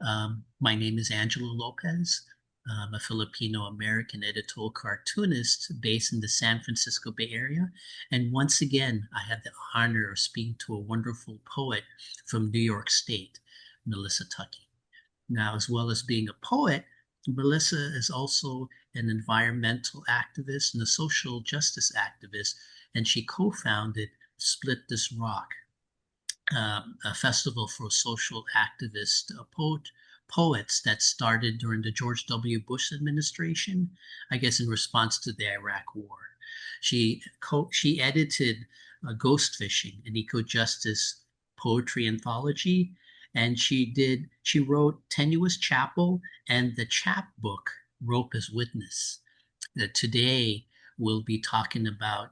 My name is Angelo Lopez. I'm a Filipino-American editorial cartoonist based in the San Francisco Bay Area. And once again, I had the honor of speaking to a wonderful poet from New York State, Melissa Tuckey. Now, as well as being a poet, Melissa is also an environmental activist and a social justice activist, and she co-founded Split This Rock, a festival for social activist poets that started during the George W. Bush administration, I guess in response to the Iraq War. She edited Ghost Fishing, an eco-justice poetry anthology, and she wrote Tenuous Chapel and the chapbook Rope as Witness. That today we'll be talking about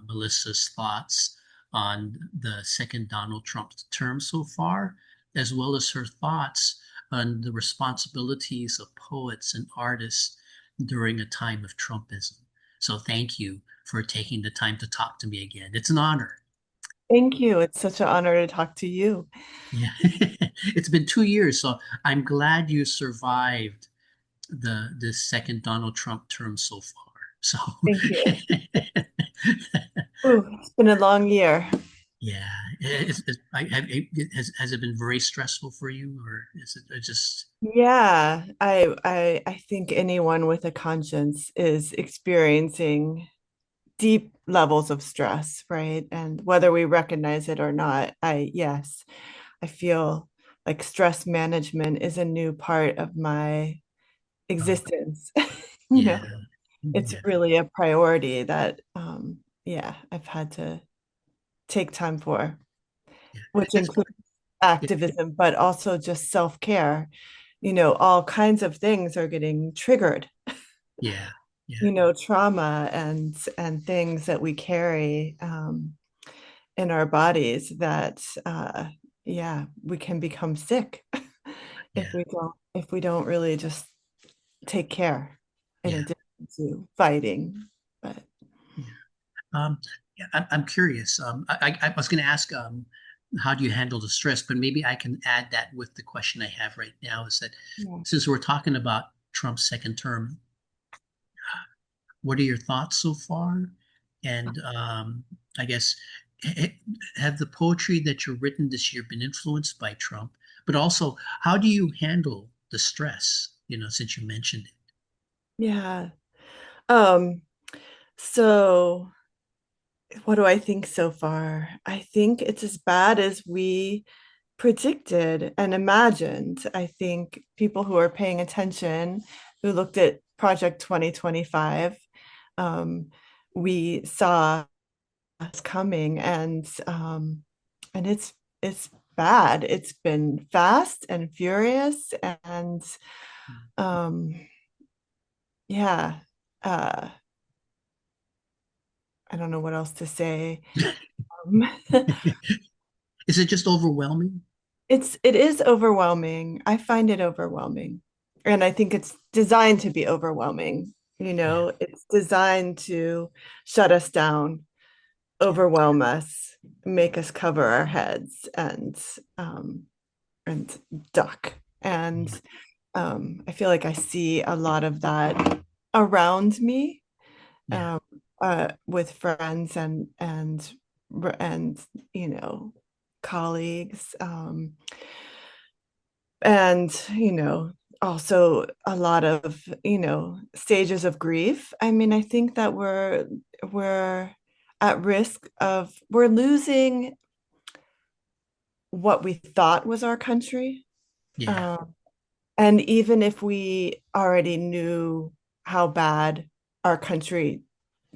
Melissa's thoughts on the second Donald Trump term so far, as well as her thoughts on the responsibilities of poets and artists during a time of Trumpism. So thank you for taking the time to talk to me again. It's an honor. Thank you. It's such an honor to talk to you. Yeah. It's been 2 years, so I'm glad you survived the second Donald Trump term so far. So Thank you. Ooh, it's been a long year. yeah, has it been very stressful for you, or is it just Yeah, I think anyone with a conscience is experiencing deep levels of stress, right? And whether we recognize it or not, yes, I feel like stress management is a new part of my uh, existence. You yeah, know, it's yeah, really a priority that yeah, I've had to take time for, yeah. which That's includes yeah, activism, but also just self-care. All kinds of things are getting triggered. yeah, yeah, Trauma and things that we carry in our bodies that yeah, we can become sick yeah, if we don't really just take care in yeah, addition to fighting. But yeah. Yeah, I'm curious. I was going to ask, how do you handle the stress? But maybe I can add that with the question I have right now is that yeah. since we're talking about Trump's second term, what are your thoughts so far? And I guess, h- have the poetry that you've written this year been influenced by Trump? But also, how do you handle the stress, since you mentioned it? Yeah. Um, so what do I think so far? I think it's as bad as we predicted and imagined. I think people who are paying attention, who looked at Project 2025, um, we saw us coming, and it's bad. It's been fast and furious, and um, yeah, uh, I don't know what else to say. Um, Is it just overwhelming? it is overwhelming. I find it overwhelming. And I think it's designed to be overwhelming. Yeah, It's designed to shut us down, yeah, overwhelm us, make us cover our heads and duck. And yeah, I feel like I see a lot of that around me, yeah, um, with friends and colleagues, and also a lot of stages of grief. I mean, I think that we're at risk of we're losing what we thought was our country. yeah, um, and even if we already knew how bad our country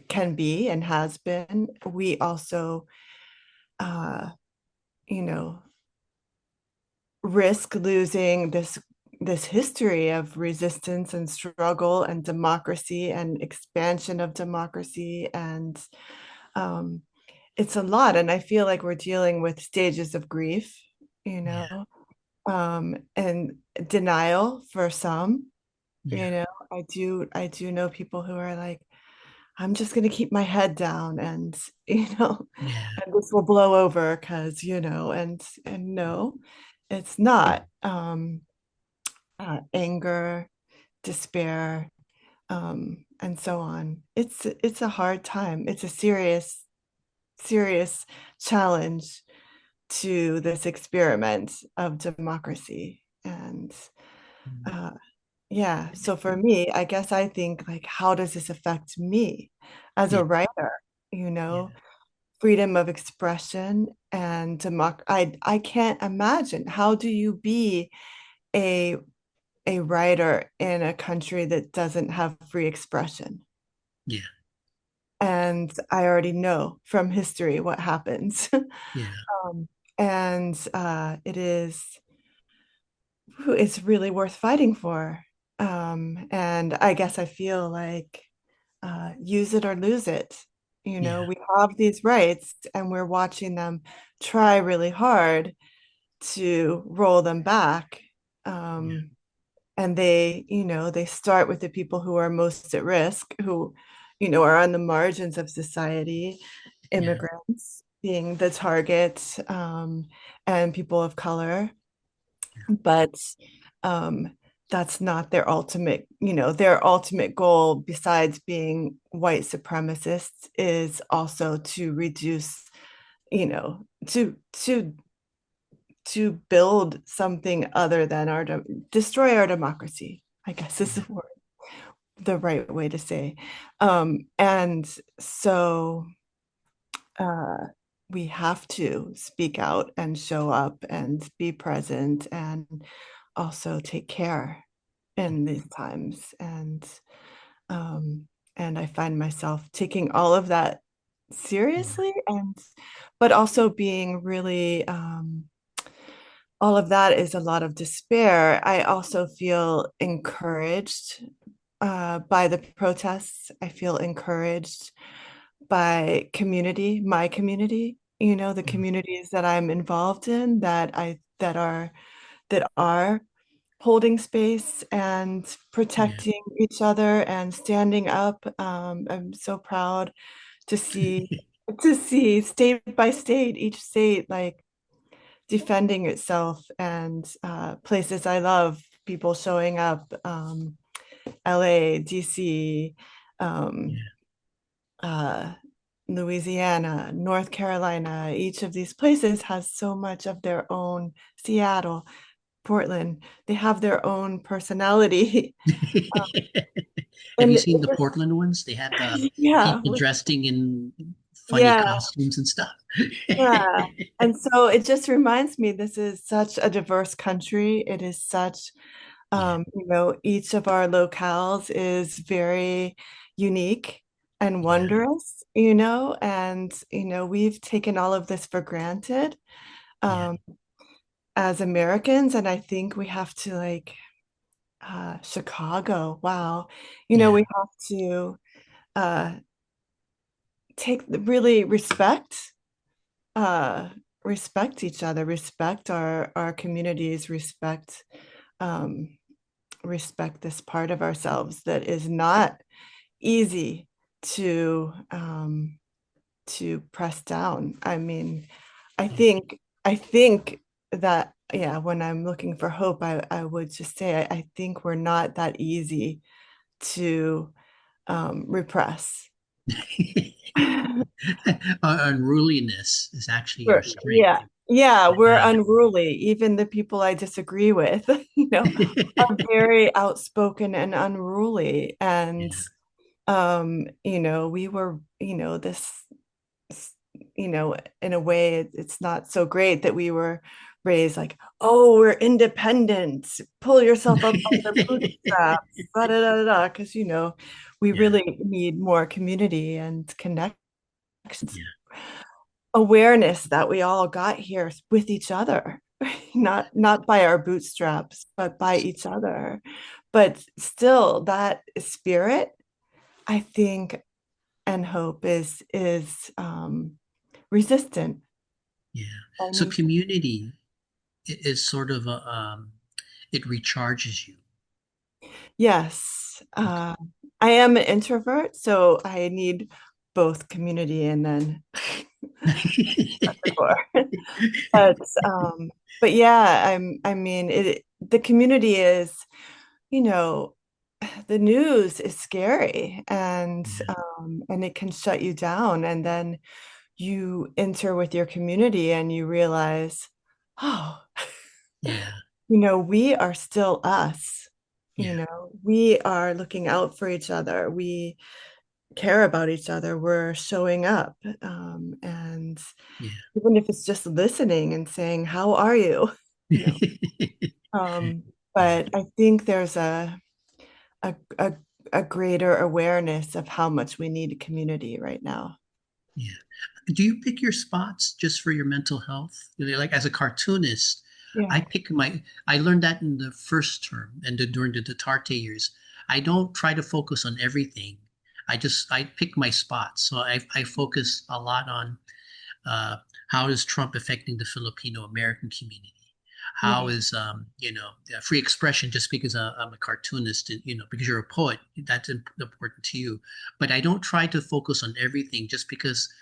can be and has been, we also uh, you know risk losing this history of resistance and struggle and democracy and expansion of democracy. And um, it's a lot. And I feel like we're dealing with stages of grief, you yeah, know, and denial for some. yeah, I do know people who are like, I'm just going to keep my head down, and yeah, and this will blow over because and no, it's not anger, despair, and so on. It's a hard time. It's a serious challenge to this experiment of democracy. And Mm. uh, yeah, so for me, I guess I think like, how does this affect me as Yeah, a writer? You yeah, know, freedom of expression and I can't imagine, how do you be a a writer in a country that doesn't have free expression? yeah, And I already know from history what happens. yeah, And it's really worth fighting for. And I guess I feel like use it or lose it. You know, yeah, we have these rights and we're watching them try really hard to roll them back. yeah, Um, and they start with the people who are most at risk, who, are on the margins of society, yeah, immigrants being the target, and people of color. But um, that's not their ultimate goal, besides being white supremacists, is also to reduce, to build something other than destroy our democracy, I guess is yeah, the right way to say. And so uh, we have to speak out and show up and be present and also take care in these times. Um, and I find myself taking all of that yeah, seriously, but also being really all of that is a lot of despair. I also feel encouraged by the protests. I feel encouraged by my community, the mm, communities that I'm involved in, that are holding space and yeah, protecting each other and standing up. I'm so proud to see state by state, each state like defending itself, and places I love, people showing up, LA, DC, um, yeah. uh, Louisiana, North Carolina. Each of these places has so much of their own, Seattle, Portland, they have their own personality. Have And you it seen the just, Portland ones? They have the yeah, people dressing in funny yeah, costumes and stuff. yeah. And so it just reminds me, this is such a diverse country. It is such, Yeah, each of our locales is very unique and yeah, wondrous, and, we've taken all of this for granted, yeah, um, as Americans. And I think we have to, like, Chicago, wow, yeah, we have to uh, really uh, respect each other, respect our communities, um, respect this part of ourselves that is not easy to press down. I mean, I yeah. think I think that, yeah, when I'm looking for hope, I would just say I think we're not that easy to repress. Unruliness is actually your We're, strength. yeah, yeah, we're Yeah. unruly. Even the people I disagree with, are very outspoken and unruly. And Yeah. we were, in a way, it's not so great that we were raised like, oh, we're independent, pull yourself up by your bootstraps, da da da da, because we Yeah. really need more community and connections, Yeah. awareness that we all got here with each other, not by our bootstraps, but by each other. But still, that spirit, I think, and hope is resistant. Yeah. So And community is sort of it recharges you. yes, Okay. I am an introvert, so I need both community and then before. But but yeah, I mean the community is, you know, the news is scary and it can shut you down. And then you enter with your community and you realize, oh, Yeah, we are still us. yeah, We are looking out for each other. We care about each other. We're showing up. And yeah, even if it's just listening and saying, how are you? You know, um, yeah, but I think there's a, a, a greater awareness of how much we need a community right now. yeah. Do you pick your spots just for your mental health? Like as a cartoonist, Yeah. I pick my, I learned that in the first term and during the Duterte years. I don't try to focus on everything. I pick my spots. So I focus a lot on uh, how is Trump affecting the Filipino American community? How Yeah. is free expression? Just because I'm a cartoonist, because you're a poet, that's important to you. But I don't try to focus on everything just because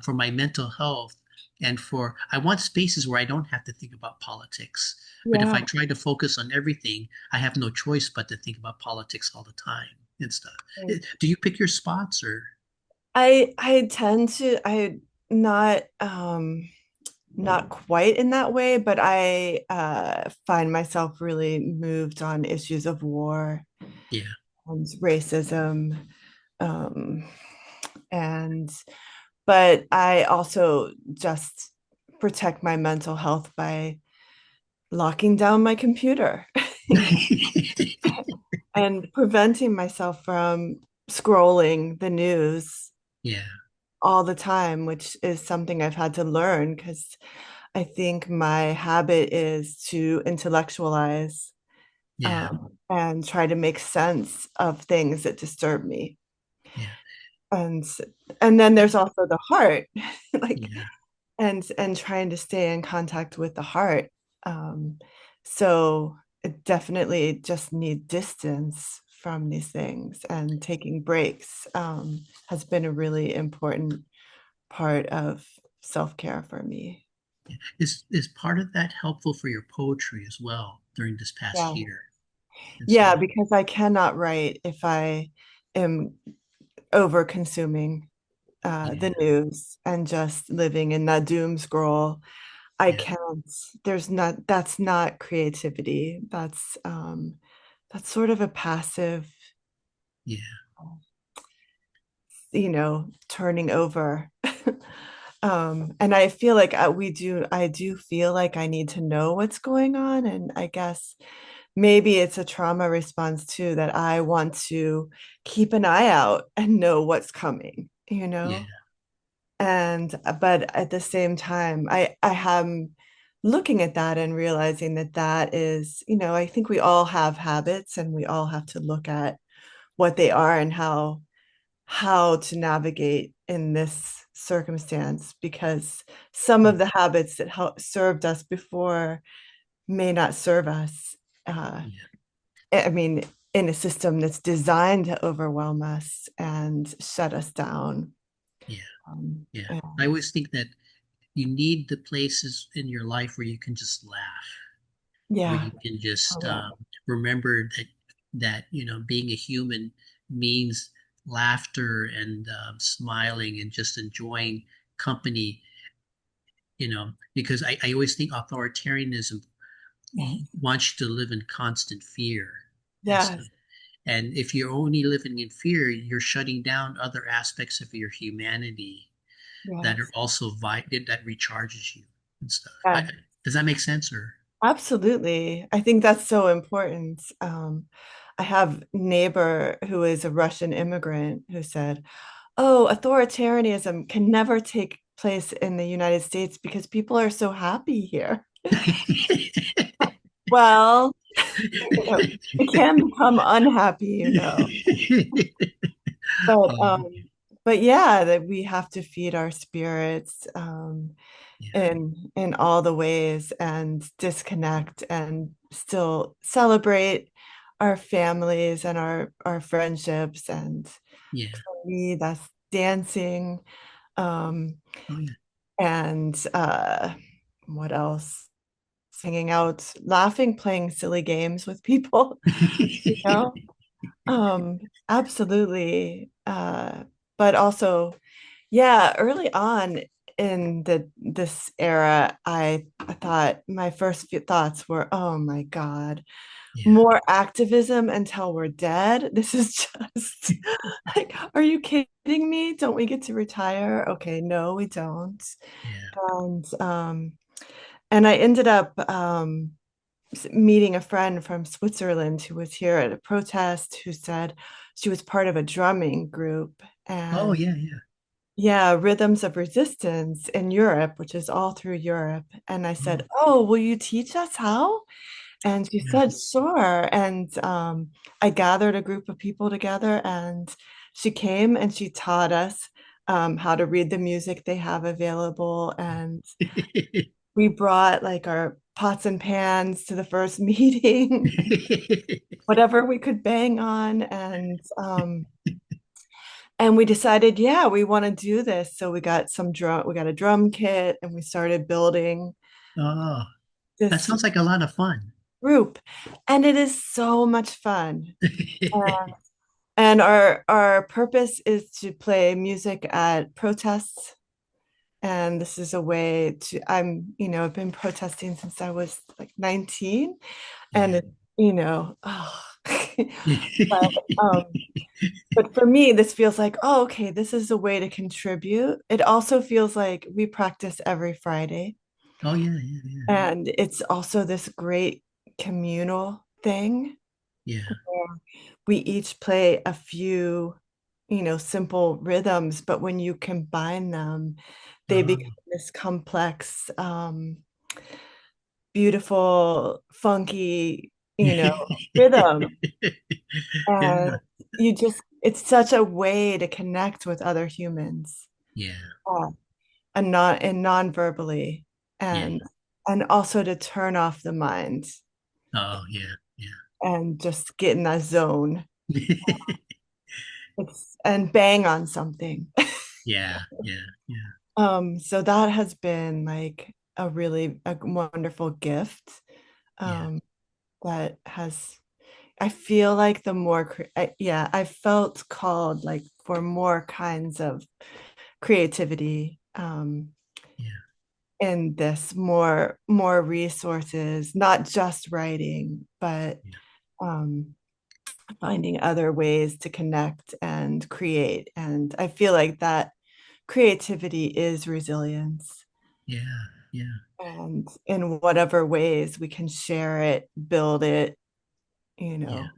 for my mental health and for I want spaces where I don't have to think about politics. But if I Yeah. try to focus on everything, I have no choice but to think about politics all the time and stuff. Do you pick your spots or? I tend to I not not quite in that way, but I find myself really moved on issues of war Yeah, and racism. Um, and but I also just protect my mental health by locking down my computer and preventing myself from scrolling the news yeah, all the time, which is something I've had to learn because I think my habit is to intellectualize yeah, and try to make sense of things that disturb me. yeah, And and then there's also the heart, like yeah. and trying to stay in contact with the heart. Um, so it definitely just need distance from these things and taking breaks has been a really important part of self-care for me. Is part of that helpful for your poetry as well during this past Yeah. year and Yeah, stuff? because I cannot write if I am over consuming the Yeah, news and just living in that doom scroll. I yeah, can't. That's not creativity. That's sort of a passive, yeah, turning over. And I feel like I do feel like I need to know what's going on. And I guess maybe it's a trauma response too, that I want to keep an eye out and know what's coming, yeah, And but at the same time, I am looking at that and realizing that that is, I think we all have habits and we all have to look at what they are and how to navigate in this circumstance because some yeah, of the habits that served us before may not serve us. yeah, I mean, in a system that's designed to overwhelm us and shut us down. yeah, yeah. And I always think that you need the places in your life where you can just laugh, where yeah, you can just oh, yeah, remember that being a human means laughter and smiling and just enjoying company. Because I always think authoritarianism wants you to live in constant fear and stuff. yes, And if you're only living in fear, you're shutting down other aspects of your humanity that are yes, also vital that recharges you and stuff. yeah, Does that make sense or? absolutely. I think that's so important. I have a neighbor who is a Russian immigrant who said, "Oh, authoritarianism can never take place in the United States because people are so happy here." Well, it can become unhappy. But Um, but yeah, that we have to feed our spirits yeah, in all the ways and disconnect and still celebrate our families and our friendships. And yeah, for me, that's dancing, Um, Oh yeah. and what else? Hanging out, laughing, playing silly games with people, you know? Absolutely. But also, yeah, early on in this era, I thought my first few thoughts were, oh my God, Yeah. more activism until we're dead. This is just like, are you kidding me? Don't we get to retire? Okay, no, we don't. Yeah. And and I ended up meeting a friend from Switzerland who was here at a protest who said she was part of a drumming group Oh and yeah, yeah. yeah, rhythms of resistance in Europe, which is all through Europe. And I Oh said, oh, will you teach us how? And she yeah. said, sure. And I gathered a group of people together and she came and she taught us how to read the music they have available. And we brought like our pots and pans to the first meeting, whatever we could bang on. And we decided, yeah, we want to do this. So we got a drum kit and we started building Oh, that this sounds like a lot of fun. group. And it is so much fun. And our purpose is to play music at protests. And this is a way to, I've been protesting since I was like 19. And Yeah. it, oh. but but for me, this feels like, oh, okay, this is a way to contribute. It also feels like we practice every Friday. Oh yeah, yeah, yeah. And it's also this great communal thing Yeah. where we each play a few, simple rhythms, but when you combine them, they Oh, become this complex, beautiful, funky, rhythm. yeah. And it's such a way to connect with other humans, Yeah. uh, and non-verbally, and Yeah. also to turn off the mind Oh yeah, yeah. and just get in that zone. And bang on something. Yeah, yeah, yeah, So that has been like a wonderful gift. yeah, Um, that has I feel like I felt called like for more kinds of creativity, yeah, in this, more resources, not just writing, but yeah, um, finding other ways to connect and create. And I feel like that creativity is resilience. yeah, yeah, And in whatever ways we can share it, build it, you yeah. know.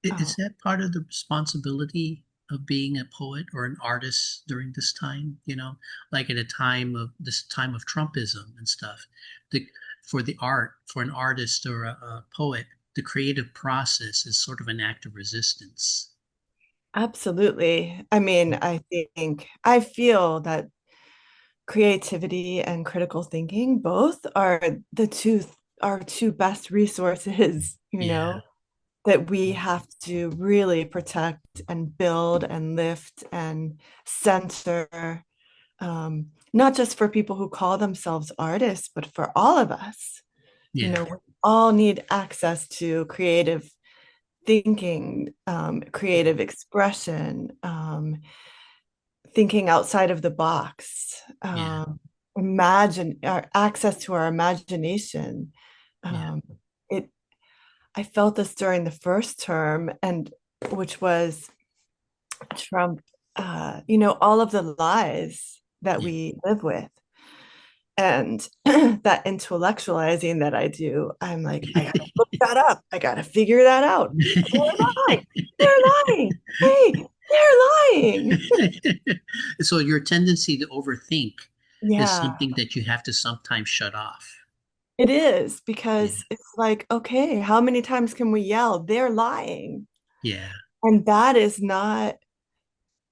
Is Oh, that part of the responsibility of being a poet or an artist during this time? Like at a time of this time of Trumpism and stuff. The for an artist or a poet, the creative process is sort of an act of resistance. absolutely. I mean, I feel that creativity and critical thinking both are our two best resources, Yeah, that we have to really protect and build and lift and censor, not just for people who call themselves artists, but for all of us. yeah, We all need access to creative thinking, creative expression, thinking outside of the box, yeah, imagine our access to our imagination. yeah, Um, it I felt this during the first term, and which was Trump, all of the lies that yeah. we live with. And that intellectualizing that I do, I'm like, I gotta look that up. I gotta figure that out. They're lying. They're lying. Hey, they're lying. So your tendency to overthink is Yeah, something that you have to sometimes shut off. it is Yeah, because it's like, okay, how many times can we yell? They're lying. yeah, And that is not,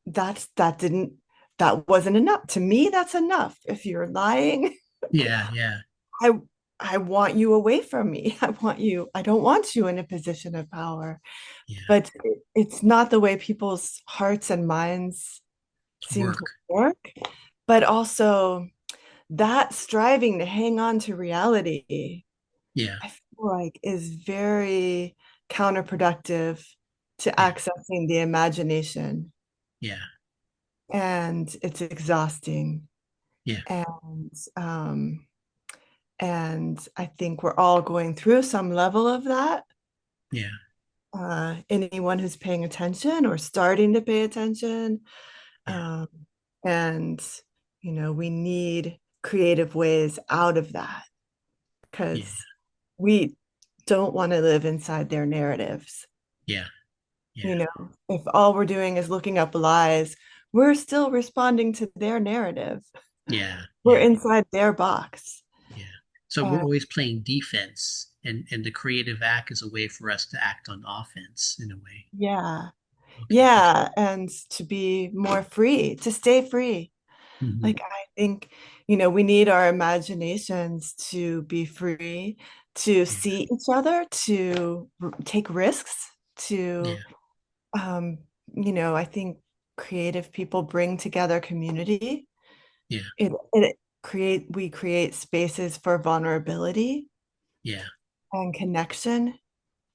that didn't, that wasn't enough. To me, that's enough. If you're lying, yeah, yeah, I I want you away from me. I don't want you in a position of power. yeah, But it's not the way people's hearts and minds It's seem to work. work, but also that striving to hang on to reality, Yeah. I feel like is very counterproductive to Yeah. accessing the imagination. Yeah. And it's exhausting. Yeah. And and I think we're all going through some level of that. Yeah. Anyone who's paying attention or starting to pay attention. Yeah. Um, and, we need creative ways out of that Yeah. because we don't want to live inside their narratives. Yeah. Yeah. You know, if all we're doing is looking up lies, we're still responding to their narrative. Yeah. We're Yeah. inside their box. Yeah. So we're Uh, always playing defense, and the creative act is a way for us to act on offense in a way. yeah. Okay. Okay. Yeah. And to be more free, to stay free. Hmm. Like, I think, we need our imaginations to be free, to Yeah. see each other, to take risks, to, Yeah. um, I think creative people bring together community. Yeah. We create spaces for vulnerability Yeah. and connection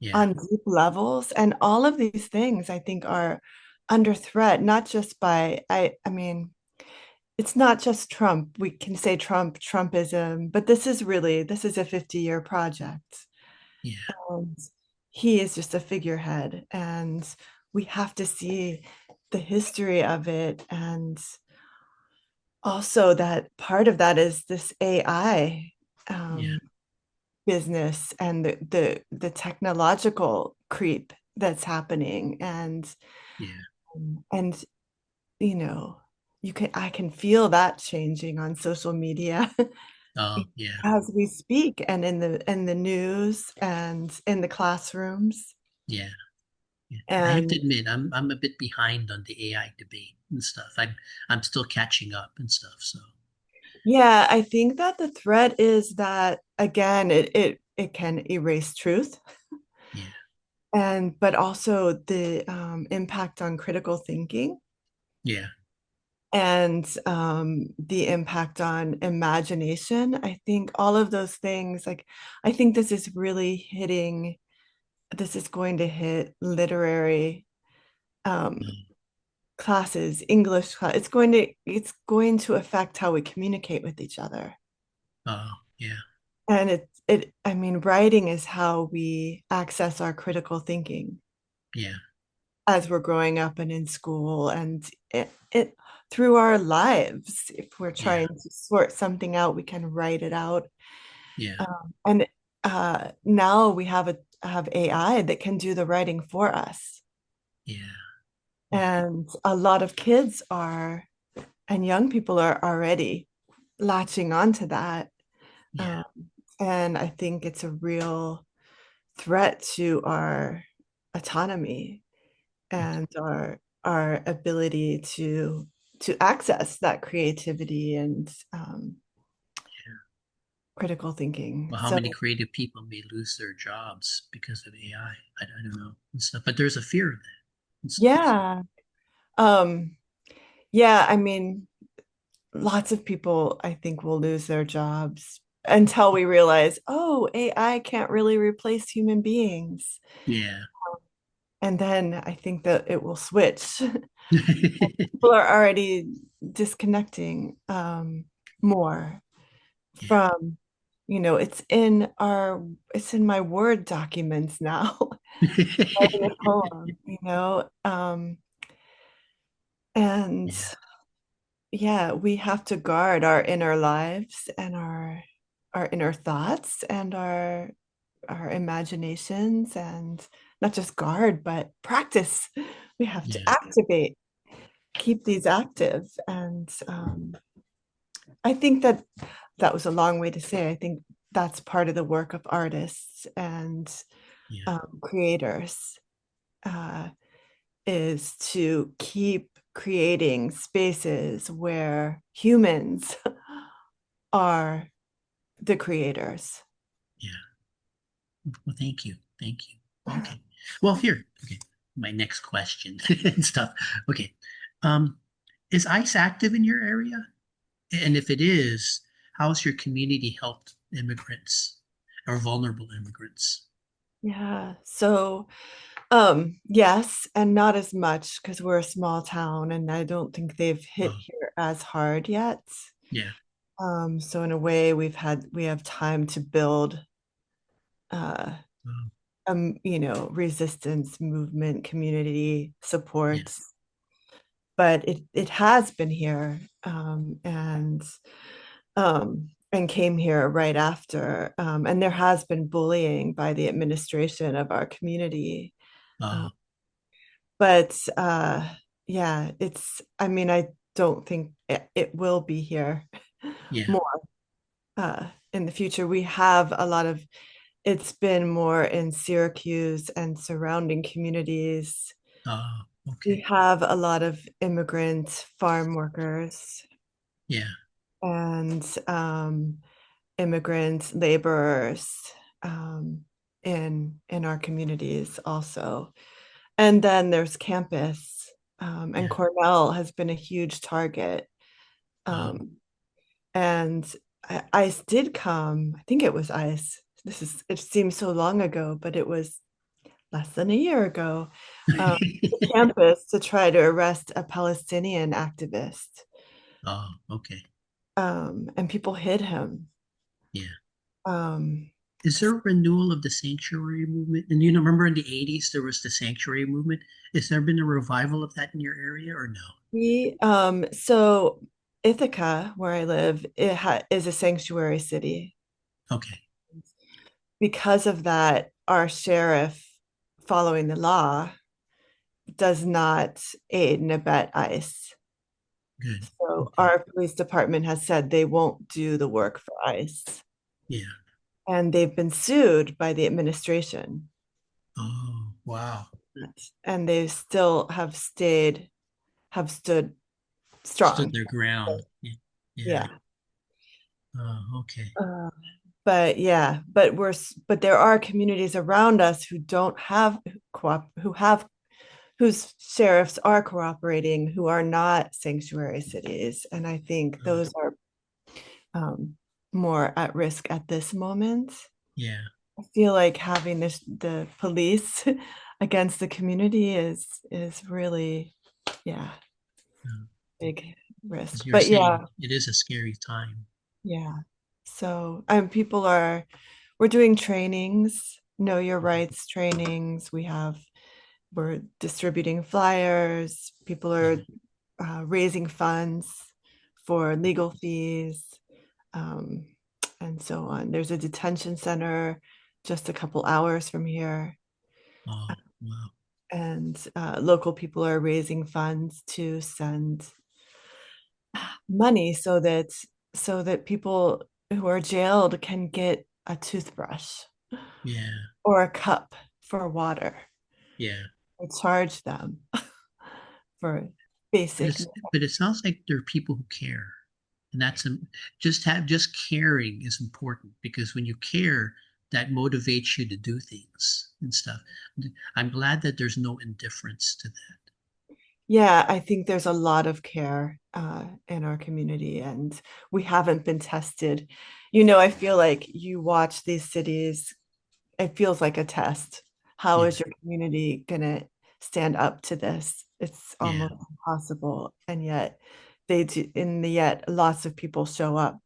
Yeah. on deep levels. And all of these things I think are under threat, not just by, I mean, it's not just Trump. We can say Trumpism, but this is a 50-year project. Yeah. And he is just a figurehead. And we have to see the history of it. And also that part of that is this AI Yeah. business and the technological creep that's happening. Yeah. And you know, I can feel that changing on social media Oh, yeah. as we speak and in the news and in the classrooms. Yeah. Yeah. I have to And admit, I'm a bit behind on the AI debate and stuff. I'm still catching up and stuff. So yeah, I think that the threat is that again, it can erase truth, yeah. and but also the impact on critical thinking Yeah. and the impact on imagination. I think all of those things, like, I think this is going to hit literary um, Mm. classes, English class. It's going to affect how we communicate with each other. Oh, yeah. And I mean, writing is how we access our critical thinking Yeah. as we're growing up and in school and it through our lives. If we're Yeah. trying to sort something out, we can write it out. Yeah. And now we have AI that can do the writing for us. Yeah. Yeah. And a lot of kids are, and young people are already latching onto that. Yeah. Um, and I think it's a real threat to our autonomy Okay. and our ability to access that creativity and Yeah. critical thinking. Well, how So many creative people may lose their jobs because of AI? I don't know and stuff, but there's a fear of that and stuff. So, yeah, um, yeah. I mean, lots of people I think will lose their jobs until we realize, oh, AI can't really replace human beings. yeah. And then I think that it will switch. People are already disconnecting more Yeah. from, it's in my Word documents now, writing a poem, and Yeah. yeah, we have to guard our inner lives and our inner thoughts and our imaginations, and not just guard, but practice. We have to Yeah. activate, keep these active. And I think that that was a long way to say. I think that's part of the work of artists and Yeah. creators, uh, is to keep creating spaces where humans are the creators. Yeah. Well, thank you. Thank you. Okay. Well, here. Okay. My next question and stuff. Okay. Um, Is ICE active in your area? And if it is, how's your community helped immigrants or vulnerable immigrants? Yeah. So, yes, and not as much because we're a small town and I don't think they've hit Oh, here as hard yet. yeah. So in a way we have time to build uh Oh, resistance movement, community yeah. supports, but it has been here, and came here right after. And there has been bullying by the administration of our community. Uh, Oh, but yeah, I mean, I don't think it will be here yeah. more in the future. We have a lot of, it's been more in Syracuse and surrounding communities. Oh, We okay. have a lot of immigrant farm workers Yeah. and immigrant laborers in our communities also. And then there's campus, and Yeah. Cornell has been a huge target. Oh, Um, and ICE did come. I think it was ICE. It seems so long ago, but it was less than a year ago. To campus to try to arrest a Palestinian activist, oh, okay. and people hid him. Yeah. Um, Is there a renewal of the sanctuary movement? And remember in the 80s there was the sanctuary movement. Has there been a revival of that in your area or no? so Ithaca, where I live, is a sanctuary city. Okay, Because of that, our sheriff, following the law, does not aid and abet ICE. good. So Okay. our police department has said they won't do the work for ICE. Yeah. And they've been sued by the administration. Oh, wow. And they still have stood Stood strong. their ground. Yeah. Yeah. Yeah. Oh, okay. Uh, but yeah, but there are communities around us who don't have who have whose sheriffs are cooperating, who are not sanctuary cities, and I think Oh, those are more at risk at this moment. yeah. I feel like having the police against the community is really, yeah, Uh, big risk. as you're But yeah, saying, it is a scary time. yeah. So we're doing trainings, know your rights trainings. We're distributing flyers. People are Yeah. raising funds for legal fees, um, and so on. There's a detention center just a couple hours from here, Oh, wow. and local people are raising funds to send money so that people who are jailed can get a toothbrush Yeah. or a cup for water. Yeah. They charge them for basic. But it sounds like there are people who care. And just caring is important because when you care, that motivates you to do things and stuff. I'm glad that there's no indifference to that. Yeah, I think there's a lot of care in our community, and we haven't been tested. I feel like you watch these cities, it feels like a test. How Yeah. is your community gonna stand up to this? It's Yeah. almost impossible, and yet yet lots of people show up.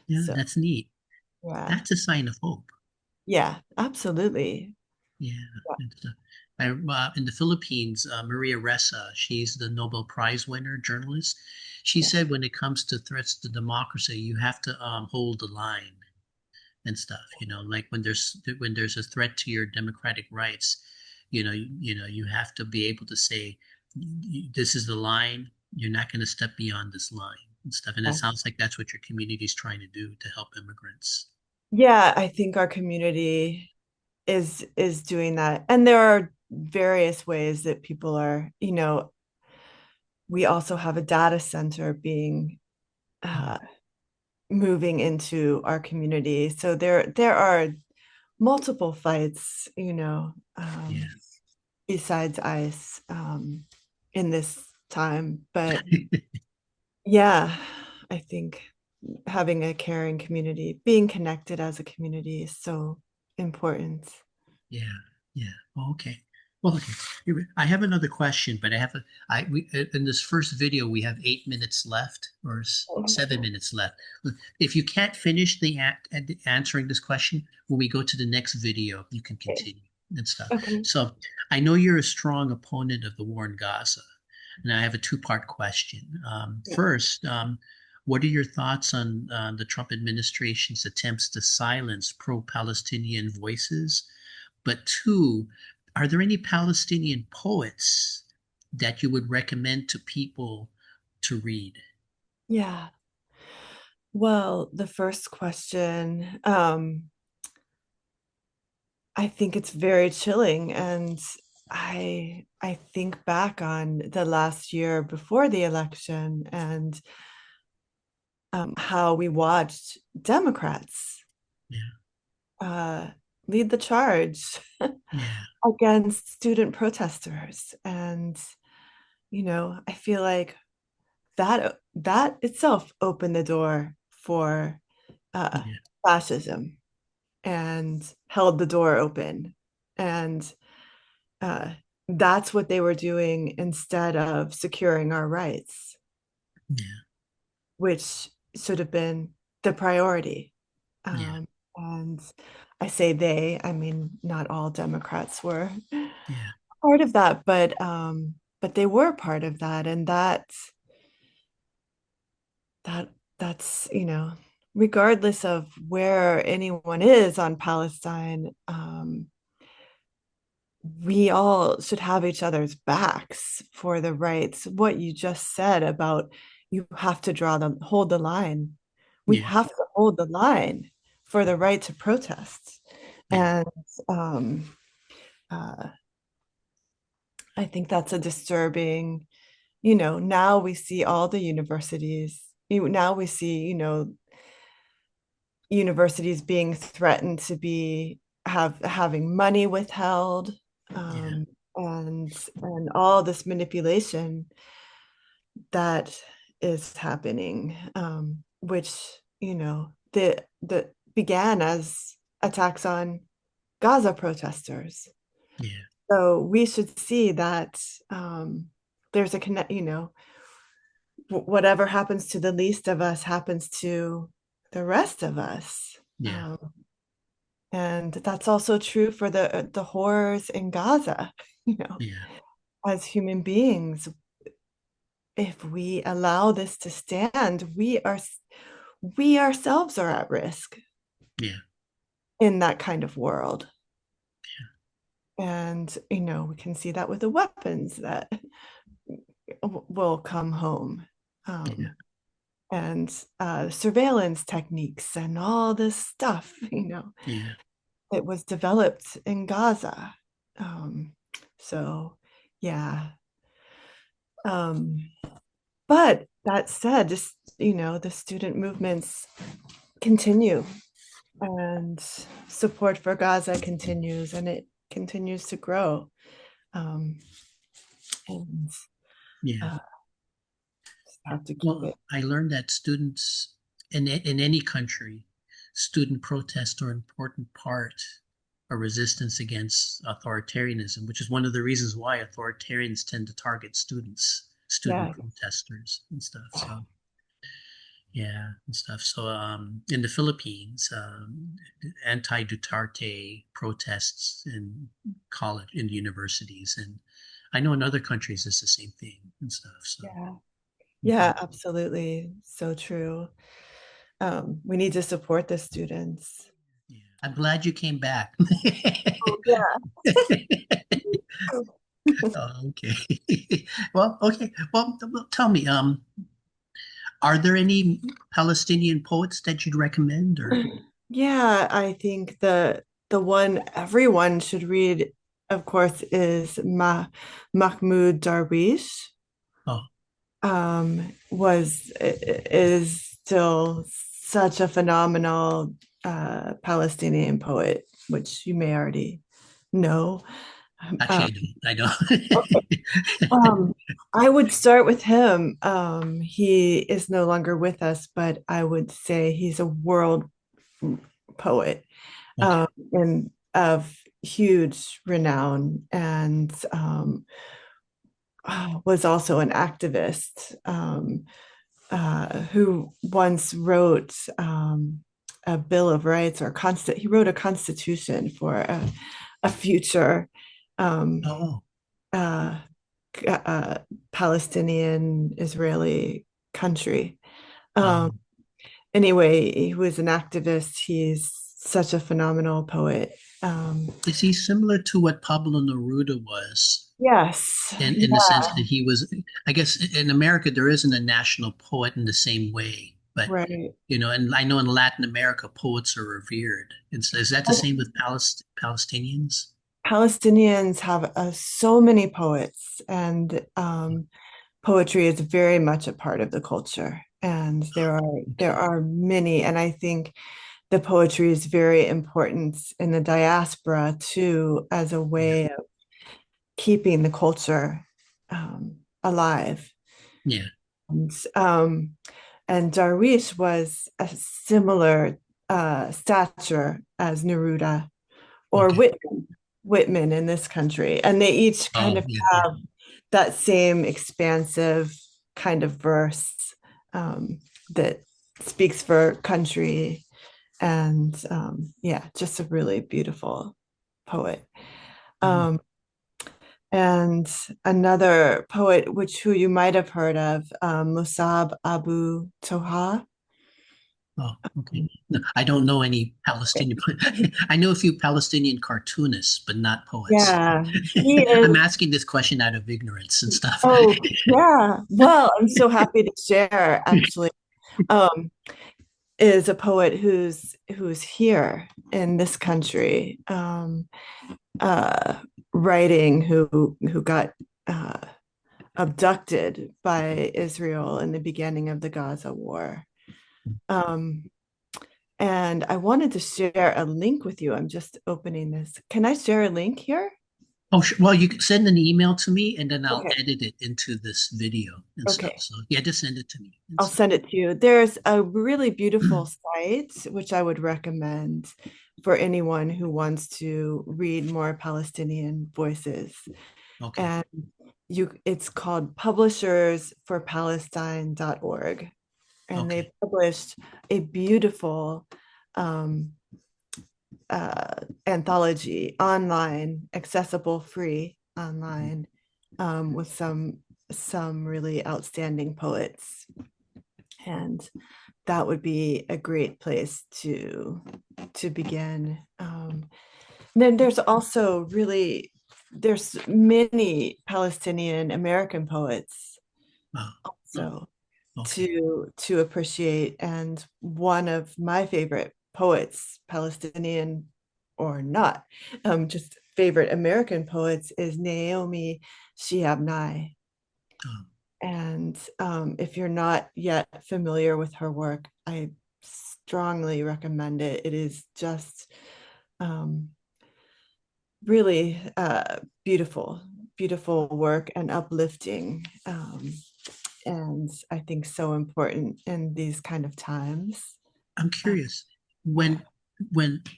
Yeah. So That's neat. yeah, That's a sign of hope. yeah, absolutely. Yeah. And stuff. In the Philippines, Maria Ressa, she's the Nobel Prize winner journalist. She Yeah, said when it comes to threats to democracy, you have to hold the line and stuff. Like when there's a threat to your democratic rights, you have to be able to say, this is the line. You're not going to step beyond this line and stuff. And it yeah. sounds like that's what your community is trying to do to help immigrants. Yeah, I think our community is doing that, and there are various ways that people are. We also have a data center being Oh, uh, moving into our community, so there are multiple fights, yeah. besides ICE, in this time. But yeah, I think having a caring community, being connected as a community is so important. Yeah, yeah. Oh, okay. Well, okay. I have another question, but in this first video we have 8 minutes left, or 7 minutes left. If you can't finish answering this question, when we go to the next video, you can Okay. continue and stuff. Okay. So I know you're a strong opponent of the war in Gaza, and I have a two-part question. Yeah. First, what are your thoughts on the Trump administration's attempts to silence pro-Palestinian voices? But two, are there any Palestinian poets that you would recommend to people to read? Yeah. Well, the first question, I think it's very chilling. And I think back on the last year before the election and how we watched Democrats Yeah, uh, lead the charge yeah, against student protesters. And, I feel like that itself opened the door for uh, yeah, fascism and held the door open. And uh, that's what they were doing instead of securing our rights, yeah, which should have been the priority. yeah, And I say they, I mean, not all Democrats were yeah, part of that, but they were part of that, and that that's regardless of where anyone is on Palestine, we all should have each other's backs for the rights. What you just said about you have to hold the line. We yeah, have to hold the line for the right to protest. yeah, And um, uh, I think that's a disturbing, now we see all the universities, now we see, universities being threatened to be having money withheld, yeah, um, and all this manipulation that is happening, which the began as attacks on Gaza protesters. yeah, So we should see that there's a connect. Whatever happens to the least of us happens to the rest of us. yeah, Um, And that's also true for the horrors in Gaza. You know, yeah, as human beings, if we allow this to stand, we ourselves are at risk yeah, in that kind of world. And we can see that with the weapons that will come home. yeah, Um, and surveillance techniques and all this stuff, yeah, it was developed in Gaza. Um, so, yeah. Um, but that said, just, the student movements continue and support for Gaza continues and it continues to grow. Um, and yeah. uh, have to keep Well, it. I learned that students in any country, student protests are an important part of resistance against authoritarianism, which is one of the reasons why authoritarians tend to target student Yeah. protesters and stuff. So yeah, and stuff. So in the Philippines, anti-Duterte protests in college, in universities, and I know in other countries it's the same thing and stuff. So. Yeah. Mhm. Yeah, absolutely. So true. We need to support the students. Yeah. I'm glad you came back. Oh, yeah. Okay. Well, okay. Well, tell me, are there any Palestinian poets that you'd recommend or? Yeah, I think the one everyone should read, of course, is Mahmoud Darwish. Oh, Was is still such a phenomenal Palestinian poet, which you may already know. Actually, I don't. Okay. I don't. Um, I would start with him. He is no longer with us, but I would say he's a world poet, Okay. and of huge renown, and was also an activist, who once wrote a Bill of Rights, or he wrote a constitution for a future um, Oh, uh, Palestinian Israeli country. Um, um, anyway, he was an activist. He's such a phenomenal poet. is he similar to what Pablo Neruda was Yes, in the sense that he was, I guess in America there isn't a national poet in the same way, but right. and I know in Latin America poets are revered. And so is that the same with Palestinians? Palestinians have so many poets, and poetry is very much a part of the culture. And there Okay. are many, and I think the poetry is very important in the diaspora too, as a Yeah. way of keeping the culture alive. Yeah. And, um, and Darwish was a similar stature as Neruda or Okay. Whitman in this country, and they each kind Oh, of yeah. Yeah. have that same expansive kind of verse, that speaks for country, and yeah, just a really beautiful poet. Oh, Um, and another poet, who you might have heard of, Musab Abu Toha. oh, okay. No, I don't know any Palestinian. I know a few Palestinian cartoonists, but not poets. Yeah, he is. I'm asking this question out of ignorance and stuff. Oh, yeah. Well, I'm so happy to share, actually. Um, is a poet who's here in this country, uh, writing, who got abducted by Israel in the beginning of the Gaza war. Um, and I wanted to share a link with you. I'm just opening this. Can I share a link here? Oh, sure. Well, you can send an email to me and then I'll Okay. edit it into this video and stuff. Okay. So yeah, just send it to me and I'll stuff. send it to you. There's a really beautiful site which I would recommend for anyone who wants to read more Palestinian voices. Okay. And it's called publishersforpalestine.org. And Okay. they published a beautiful um, anthology online, accessible, free online, with some really outstanding poets. And that would be a great place to begin. Then there's many Palestinian American poets Oh, oh, also okay. to appreciate. And one of my favorite poets, Palestinian or not, just favorite American poets, is Naomi Shihab Nye. Oh, And if you're not yet familiar with her work, I strongly recommend it. It is just um, really beautiful, beautiful work, and uplifting. And I think so important in these kind of times. I'm Uh, curious yeah, when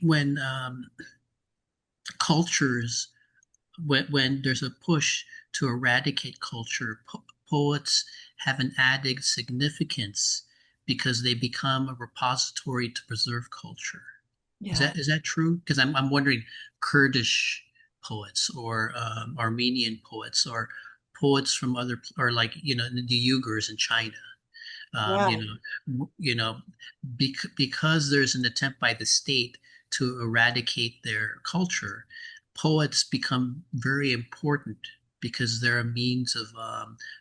cultures when there's a push to eradicate culture, poets have an added significance because they become a repository to preserve culture. yeah, Is that true? Because I'm wondering Kurdish poets or Armenian poets or poets from other or like the Uyghurs in China. Um, yeah, you know, because there's an attempt by the state to eradicate their culture, poets become very important because they're a means of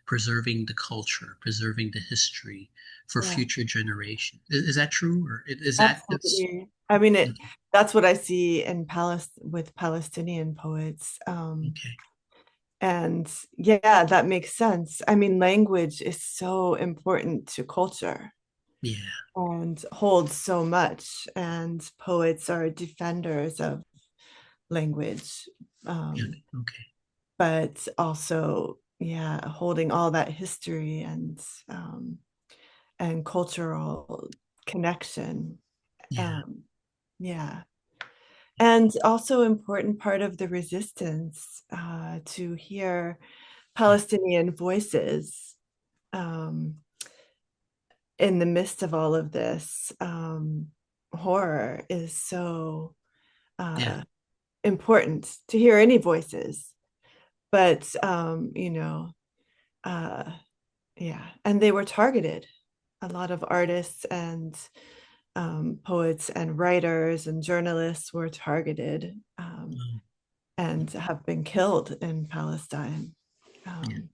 preserving the culture, preserving the history for yeah. future generations. Is that true, or is that it's Absolutely. I mean, okay? that's what I see in with Palestinian poets. Okay. And yeah, that makes sense. I mean, language is so important to culture Yeah. and holds so much. And poets are defenders of language, Yeah. Okay. but also, yeah, holding all that history and cultural connection. Yeah. Um, yeah. And also important part of the resistance to hear Yeah. Palestinian voices um, in the midst of all of this horror is so Yeah. uh, important to hear any voices. But, uh, yeah, and they were targeted. A lot of artists and poets and writers and journalists were targeted Um, and have been killed in Palestine. yeah. Um,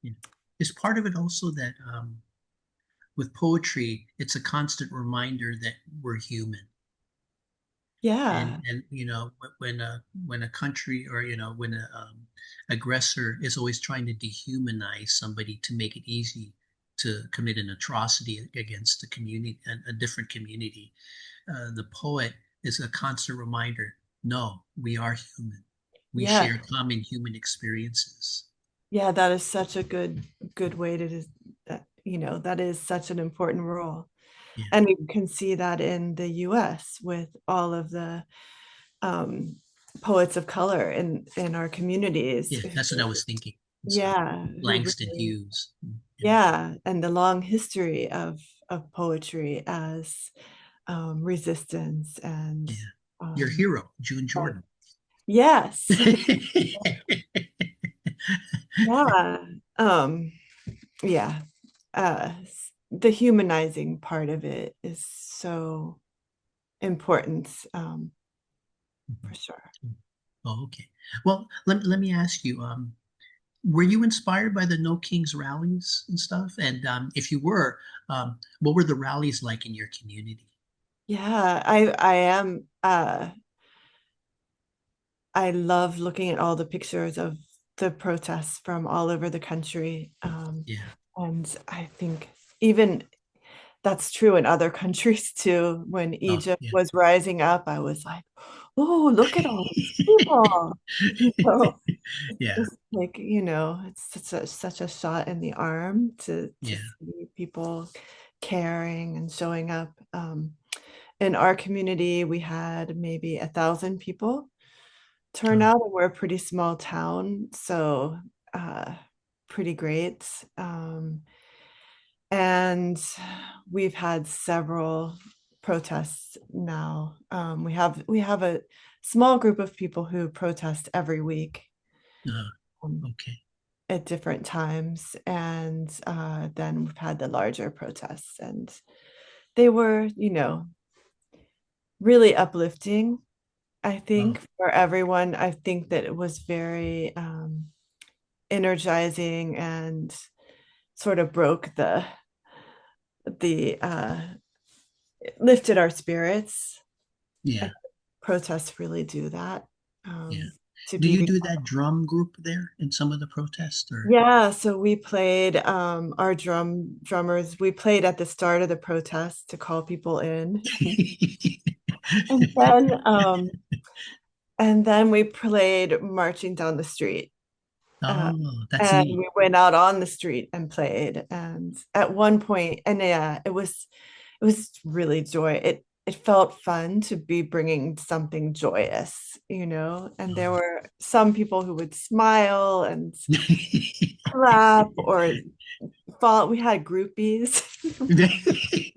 Yeah. Is part of it also that with poetry, it's a constant reminder that we're human. yeah, And when a country or when a aggressor is always trying to dehumanize somebody to make it easy to commit an atrocity against a community, a different community, the poet is a constant reminder. No, we are human. We yeah, share common human experiences. yeah. That is such a good way to, that is such an important role. Yeah, And you can see that in the US with all of the um, poets of color in our communities. yeah, that's what I was thinking. So Yeah, who Langston really, Hughes. Yeah, yeah, and the long history of poetry as resistance and yeah. Your um, hero, June right. Jordan. Yes, yeah, yeah. The humanizing part of it is so important, for sure. Oh, okay. Well, let me ask you, were you inspired by the No Kings rallies and stuff? And if you were, what were the rallies like in your community? Yeah, I am. I love looking at all the pictures of the protests from all over the country, Yeah. and I think even that's true in other countries too. When Oh, Egypt yeah. was rising up, I was like, "Oh, look at all these people!" So Yeah. it's like, it's such a shot in the arm to Yeah. see people caring and showing up. In our community, we had maybe 1,000 people turn Oh, out, and we're a pretty small town, so uh, pretty great. And we've had several protests now. We have a small group of people who protest every week um, okay. at different times, and then we've had the larger protests, and they were, really uplifting. I Oh, think for everyone, I think that it was very energizing and sort of broke the lifted our spirits. I yeah. think protests really do that Yeah. to Do be you do that drum group there in some of the protests or? yeah, so we played our drummers, we played at the start of the protest to call people in. And then we played marching down the street. Uh, Oh, that's and neat. we went out on the street and played. And at one point, and yeah, it was really joy. It felt fun to be bringing something joyous, and there Oh. were some people who would smile and clap or fall. We had groupies, which is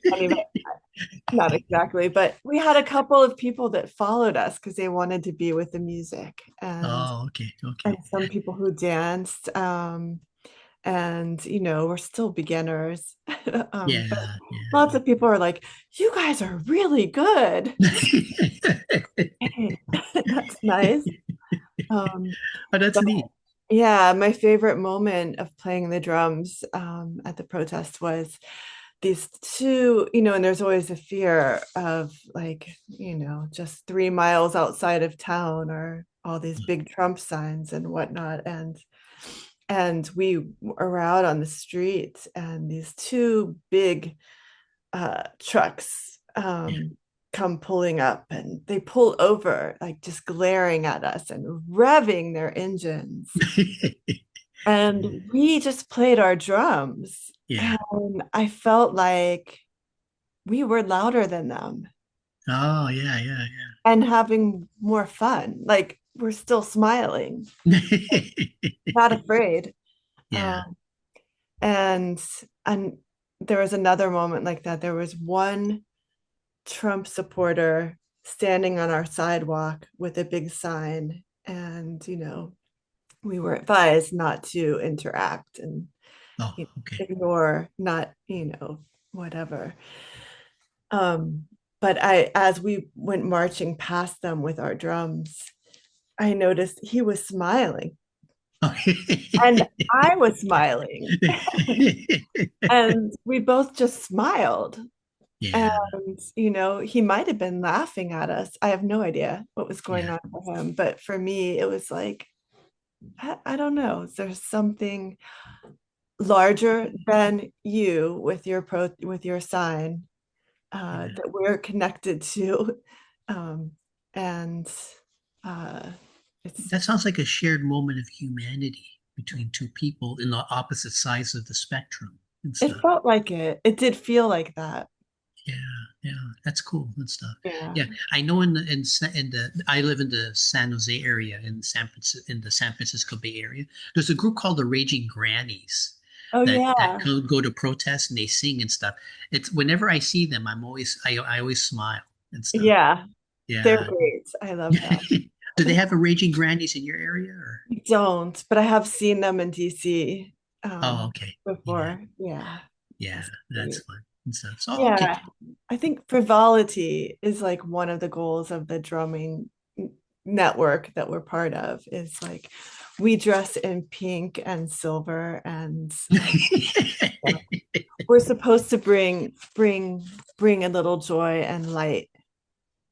funny, but not exactly. But we had a couple of people that followed us because they wanted to be with the music, and Oh, okay, and okay. some people who danced. And we're still beginners. But Yeah, lots of people are like, "You guys are really good." yeah. Hey, that's nice. Um, Oh, that's but neat. yeah, my favorite moment of playing the drums at the protest was these two, and there's always a fear of, like, just 3 miles outside of town are all these big Trump signs and whatnot. And we were out on the street, and these two big trucks Yeah, come pulling up, and they pull over, like just glaring at us and revving their engines. And we just played our drums. Yeah. And I felt like we were louder than them Oh, yeah, yeah, and having more fun. Like we're still smiling, yeah. not afraid. Yeah. Um, and and there was another moment like that. There was one Trump supporter standing on our sidewalk with a big sign, and we were advised not to interact and Oh, okay. ignore, not whatever. Um, but as we went marching past them with our drums, I noticed he was smiling and Okay. I was smiling, and we both just smiled. Yeah. And he might have been laughing at us. I have no idea what was going Yeah. on for him, but for me it was like, I don't know, there's something larger than you with your sign, Yeah. that we're connected to. um, and uh, it's That sounds like a shared moment of humanity between two people in the opposite sides of the spectrum and it stuff. felt like it did feel like that. Yeah, yeah, that's cool and stuff. Yeah. Yeah, I know in the I live in the San Jose area in the San Francisco Bay Area. There's a group called the Raging Grannies Oh that yeah. go to protest and they sing and stuff. It's whenever I see them, I always smile and stuff. Yeah, they're Yeah. great. I love them. Do they have a Raging Grannies in your area or? I don't, but I have seen them in DC Oh, okay. Yeah, before. Yeah. yeah, That's that's great. fun and stuff. So okay. Yeah, I think frivolity is like one of the goals of the drumming network that we're part of, is like we dress in pink and silver, and we're supposed to bring a little joy and Oh,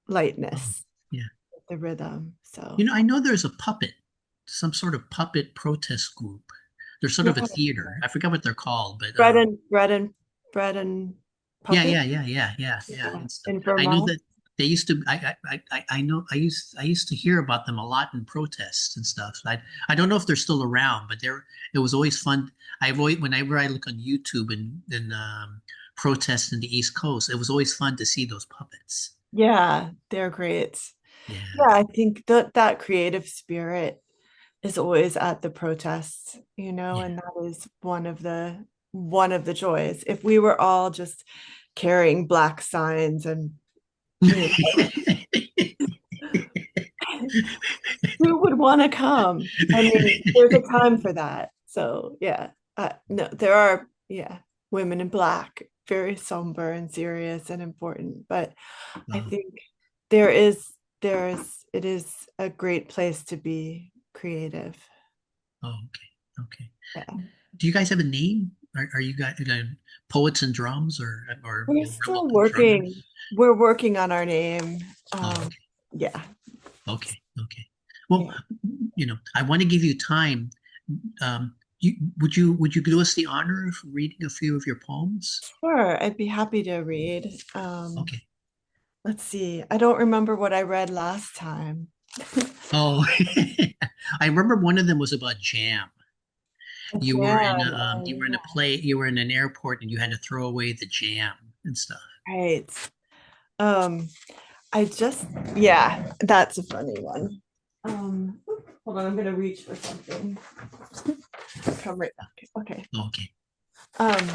lightness yeah. with the rhythm. You So know, I know there's a puppet, some sort of puppet protest group. They're sort yeah, of a theater. I forget what they're called, but bread and yeah, puppet, yeah, yeah, yeah, yeah, yeah, yeah, and stuff. in I know Vermont. that they used to. I know. I used to hear about them a lot in protests and stuff. I don't know if they're still around, but they're. It was always fun. I've always whenever I look on YouTube and protests in the East Coast, it was always fun to see those puppets. Yeah, they're great. Yeah, Yeah, I think that creative spirit is always at the protests, yeah. and that is one of the joys. If we were all just carrying black signs and you who would want to come? I mean, there's a time for that. So yeah, no, there are, yeah, women in black, very somber and serious and important. But I Oh, think it is a great place to be creative. oh, okay, okay. Yeah. Do you guys have a name? Are you guys poets and drums or We're still rebel drummers? working. We're working on our name. Oh, Yeah, okay, okay. Well, yeah. I want to give you time. Would you do us the honor of reading a few of your poems? Sure, I'd be happy to read. Okay. Let's see. I don't remember what I read last time. Oh, I remember one of them was about jam. Jam. You Oh, were in a play, you were in an airport and you had to throw away the jam and stuff. yeah. Right. Um, I just, yeah, that's a funny one. Hold on, I'm gonna reach for something. Come right back. Okay. Okay. Um,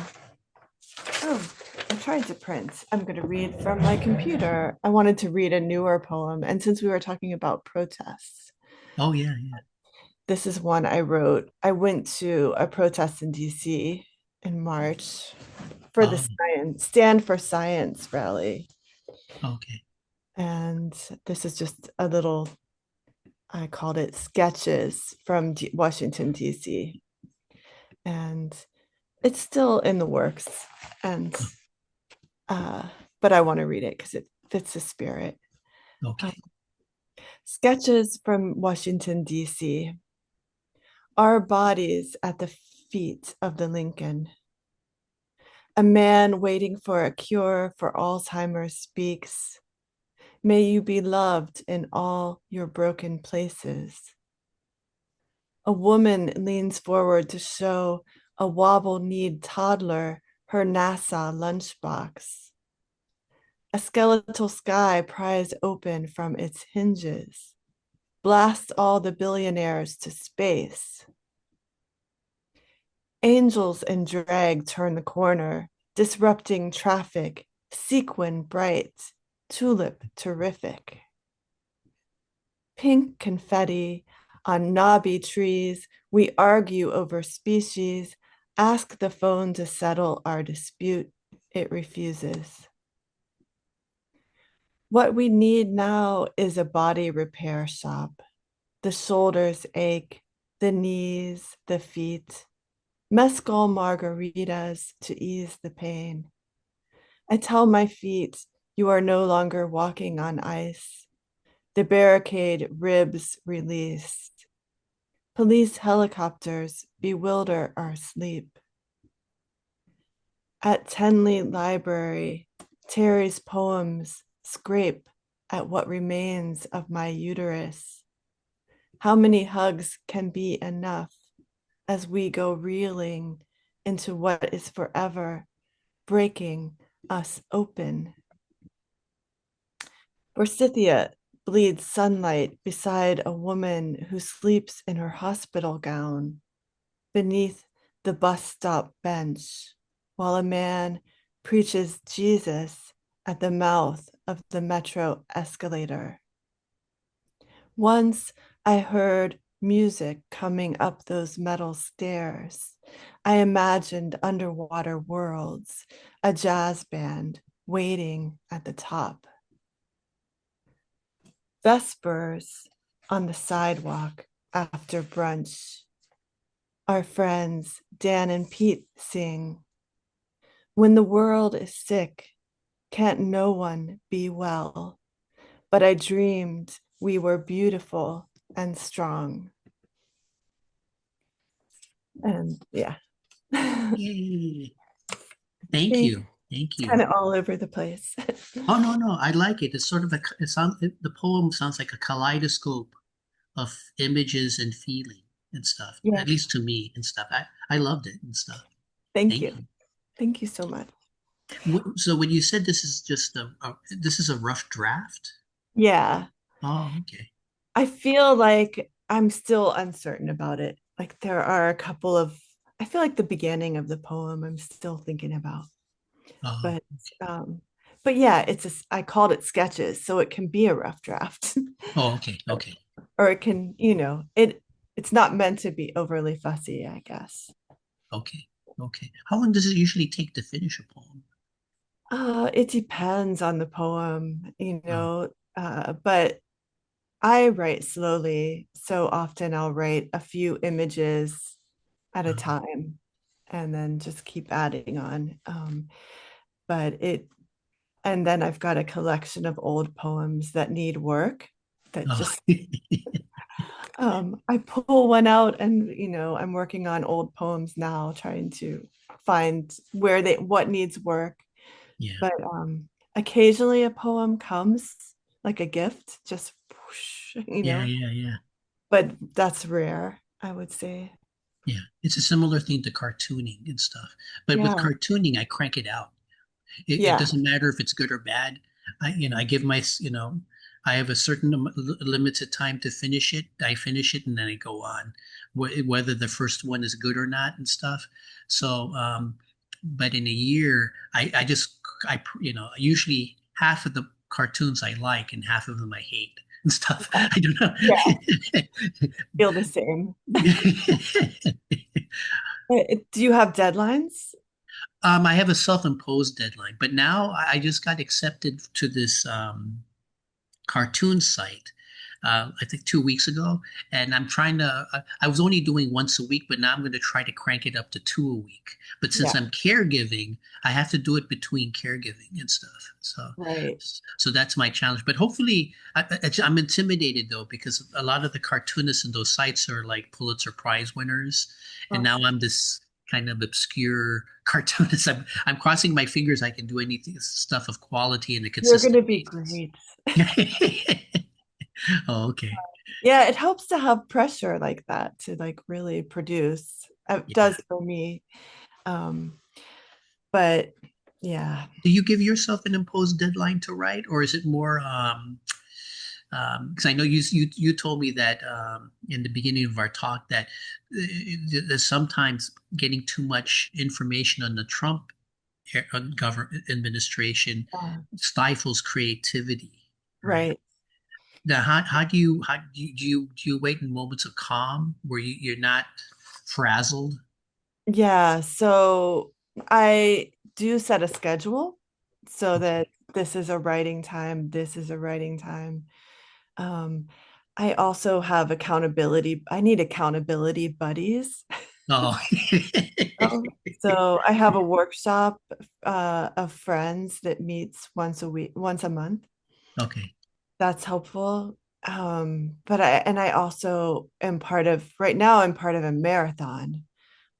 oh, I tried to print. I'm gonna read from my computer. I wanted to read a newer poem, and since we were talking about protests, Oh yeah, yeah. this is one I wrote. I went to a protest in DC in March for the Oh, Stand for Science rally. okay. And this is just a little, I called it sketches from Washington, D.C. And it's still in the works. And, uh, but I want to read it because it fits the spirit. Um, Okay. Sketches from Washington, D.C. Our bodies at the feet of the Lincoln. A man waiting for a cure for Alzheimer's speaks. May you be loved in all your broken places. A woman leans forward to show a wobble-kneed toddler her NASA lunchbox. A skeletal sky pries open from its hinges. Blast all the billionaires to space. Angels and drag turn the corner, disrupting traffic, sequin bright, tulip terrific. Pink confetti on knobby trees, we argue over species, ask the phone to settle our dispute, it refuses. What we need now is a body repair shop. The shoulders ache, the knees, the feet. Mezcal margaritas to ease the pain. I tell my feet, you are no longer walking on ice. The barricade ribs released. Police helicopters bewilder our sleep. At Tenley Library, Terry's poems scrape at what remains of my uterus. How many hugs can be enough as we go reeling into what is forever breaking us open? Forsythia bleeds sunlight beside a woman who sleeps in her hospital gown beneath the bus stop bench while a man preaches Jesus at the mouth of the metro escalator. Once I heard music coming up those metal stairs. I imagined underwater worlds, a jazz band waiting at the top. Vespers on the sidewalk after brunch. Our friends Dan and Pete sing. When the world is sick, can't no one be well? But I dreamed we were beautiful and strong. And yeah. Yay. Thank Thanks. you. Thank Kind you. of all over the place. Oh, no, no, I like it. It's sort of the poem sounds like a kaleidoscope of images and feeling and stuff, Yeah. at least to me and stuff. I loved it and stuff. Thank Thank you. you. Thank you so much. So when you said this is just this is a rough draft? Yeah. Oh, okay. I feel like I'm still uncertain about it. Like there are a couple of, I feel like the beginning of the poem I'm still thinking about. Oh, But um, but yeah, I called it sketches, so it can be a rough draft. oh, okay, okay, Or it can, it's not meant to be overly fussy, I guess. okay, okay. How long does it usually take to finish a poem? It depends on the poem, Oh, but I write slowly. So often I'll write a few images at a oh, time and then just keep adding on. But it, and then I've got a collection of old poems that need work that oh. just, I pull one out and, I'm working on old poems now, trying to find what needs work. Yeah, But occasionally a poem comes like a gift, just whoosh, yeah, yeah, yeah, but that's rare, I would say. yeah. It's a similar thing to cartooning and stuff. But with Yeah. cartooning, I crank it out. It Yeah. doesn't matter if it's good or bad. I give I have a certain limited time to finish it. I finish it and then I go on, whether the first one is good or not and stuff. So, but in a year, usually half of the cartoons I like and half of them I hate and stuff. I don't Yeah. know. Feel the same. Do you have deadlines? I have a self-imposed deadline, but now I just got accepted to this cartoon site, I think 2 weeks ago. And I'm trying to, I was only doing once a week, but now I'm going to try to crank it up to two a week. But since Yeah. I'm caregiving, I have to do it between caregiving and stuff. Right. So that's my challenge. But hopefully, I'm intimidated though, because a lot of the cartoonists in those sites are like Pulitzer Prize winners. And now Oh, I'm this. kind of obscure cartoonist. I'm crossing my fingers I can do anything stuff of quality in a You're going consistent to be basis. great. Oh, okay. Yeah, it helps to have pressure like that to like really produce. It Yeah. does for me. Um, but yeah. Do you give yourself an imposed deadline to write, or is it more because I know you told me that in the beginning of our talk that there's sometimes getting too much information on the Trump government administration Yeah. stifles creativity, right? Right. Now, how do you wait in moments of calm where you're not frazzled? Yeah, so I do set a schedule so that Okay. this is a writing time, this is a writing time. Um, I also have accountability. I need accountability buddies. Oh, So I have a workshop of friends that meets once a week, once a month. okay. That's helpful. But I also am part of, right now I'm part of a marathon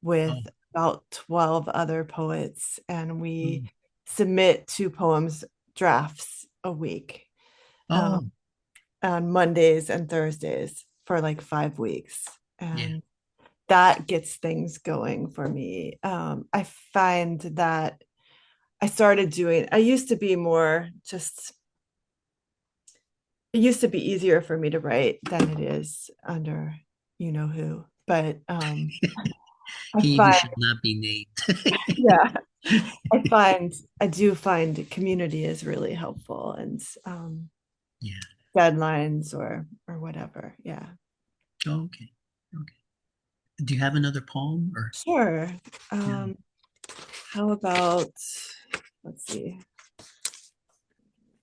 with Oh, about 12 other poets, and we mm. submit two poems drafts a week, um, Oh, on Mondays and Thursdays for like 5 weeks. yeah. And that gets things going for me. I find that I used to be more just, it used to be easier for me to write than it is under you know who. But I He who find, should not be named. yeah, I do find community is really helpful, and Yeah. deadlines or whatever. Yeah. Oh, okay. Okay. Do you have another poem or Sure. yeah? How about, let's see,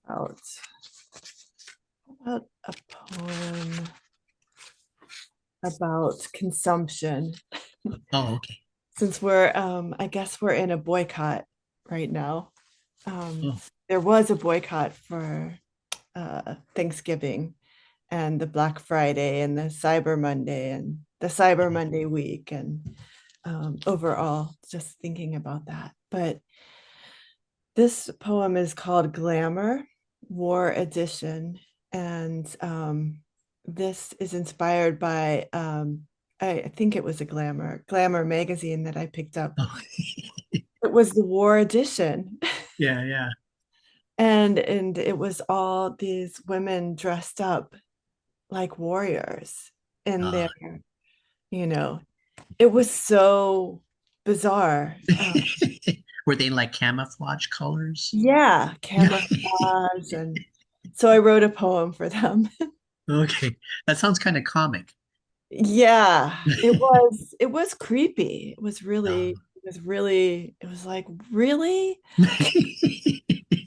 about a poem about consumption. Oh, okay. Since we're I guess we're in a boycott right now. Um, Oh, there was a boycott for Thanksgiving and the Black Friday and the Cyber Monday and the Cyber yeah. Monday week, and overall just thinking about that. But this poem is called Glamour, War Edition, and this is inspired by I think it was a Glamour magazine that I picked up. Oh, It was the War Edition, yeah, yeah. and it was all these women dressed up like warriors in Uh, their, you know, it was so bizarre. were they like camouflage colors? Yeah, Yeah. camouflage, and so I wrote a poem for them. Okay. That sounds kind of comic. Yeah, it was creepy. Um, It was like, really?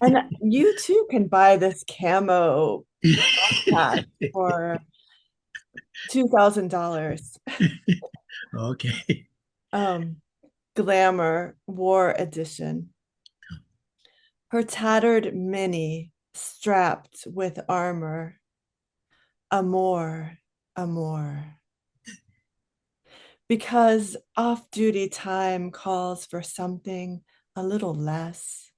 And you too can buy this camo backpack for $2,000. okay. Um, Glamour War Edition. Her tattered mini strapped with armor. Amour, amour. Because off-duty time calls for something a little less.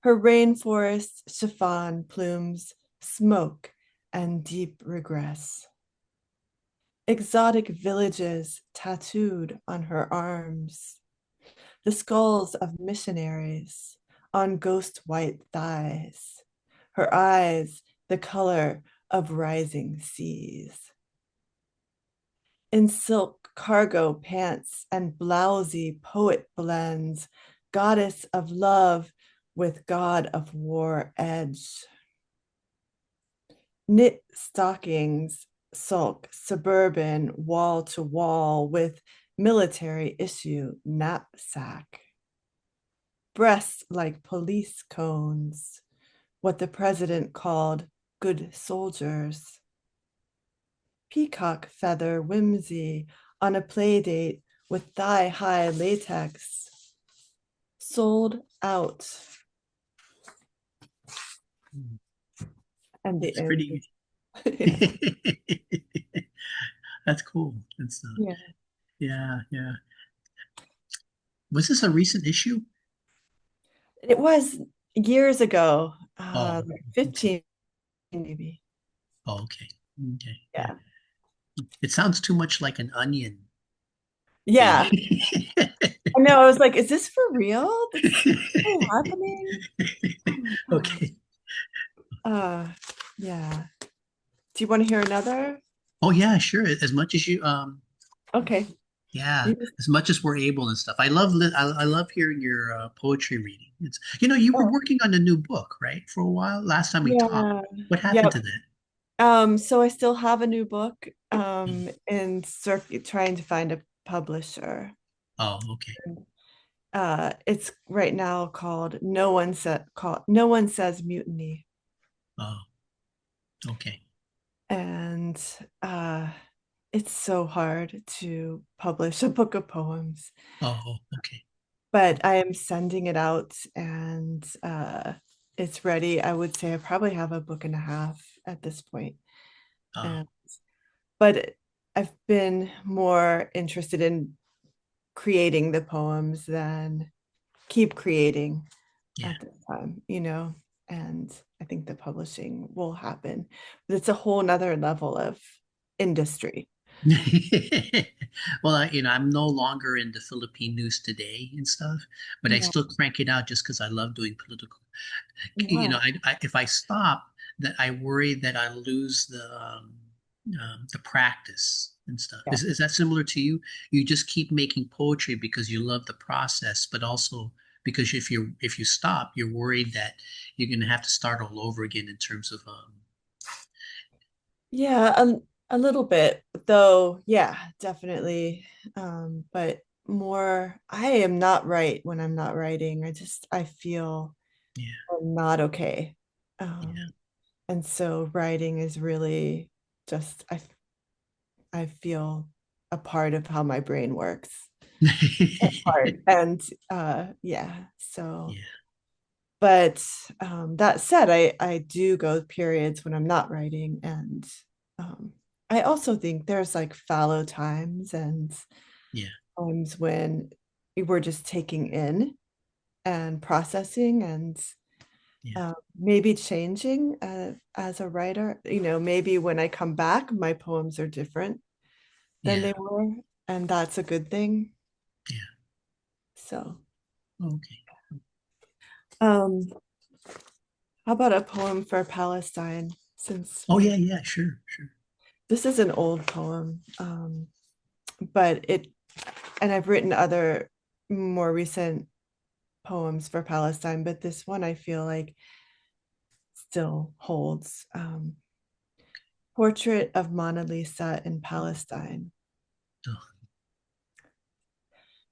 Her rainforest chiffon plumes smoke and deep regress. Exotic villages tattooed on her arms. The skulls of missionaries on ghost white thighs. Her eyes the color of rising seas. In silk cargo pants and blousy poet blends, goddess of love with god of war edge. Knit stockings sulk suburban wall to wall with military issue knapsack. Breasts like police cones, what the president called good soldiers. Peacock feather whimsy on a play date with thigh-high latex. Sold out. And the It's end. pretty. Yeah. That's cool. That's Yeah. yeah, yeah. Was this a recent issue? It was years ago, Oh, like okay. 15 maybe. Oh, okay. Okay. Yeah. Yeah. It sounds too much like an onion thing. Yeah. I know. I was like, is this for real? This is really happening? Oh my gosh. Okay. Uh, yeah. Do you want to hear another? Oh yeah, sure. As much as Okay. yeah, You just- as much as we're able and stuff. I love hearing your poetry reading. You were oh, working on a new book, right? For a while. Last time we talked. yeah. What happened Yep. to that? So I still have a new book, in circuit trying to find a publisher. Oh, okay. It's right now called No One Says Mutiny. Oh, okay. And uh it's so hard to publish a book of poems, Oh, okay. but I am sending it out, and it's ready. I would say I probably have a book and a half at this point. Oh, And but I've been more interested in creating the poems than keep creating yeah. at this time. And I think the publishing will happen. But it's a whole nother level of industry. Well, I'm no longer in the Philippine news today and stuff, but I Yeah. still crank it out just because I love doing political. Yeah. If I stop, that I worry that I lose the practice and stuff. Yeah. Is that similar to you? You just keep making poetry because you love the process, but also because if you stop, you're worried that you're going to have to start all over again in terms of Yeah, a little bit, though. Yeah, definitely. But more, I am not right when I'm not writing. I feel yeah, I'm not okay. yeah. And so writing is really just, I feel a part of how my brain works. Part. And yeah, so, Yeah. but that said, I do go periods when I'm not writing. And um, I also think there's like fallow times and Yeah. times when we're just taking in and processing and Yeah. maybe changing as a writer. Maybe when I come back, my poems are different than Yeah. they were, and that's a good thing. Yeah. So, Okay. um, how about a poem for Palestine? Since Oh yeah, yeah, sure, sure. this is an old poem, but and I've written other more recent poems for Palestine, but this one I feel like still holds. Portrait of Mona Lisa in Palestine. Oh,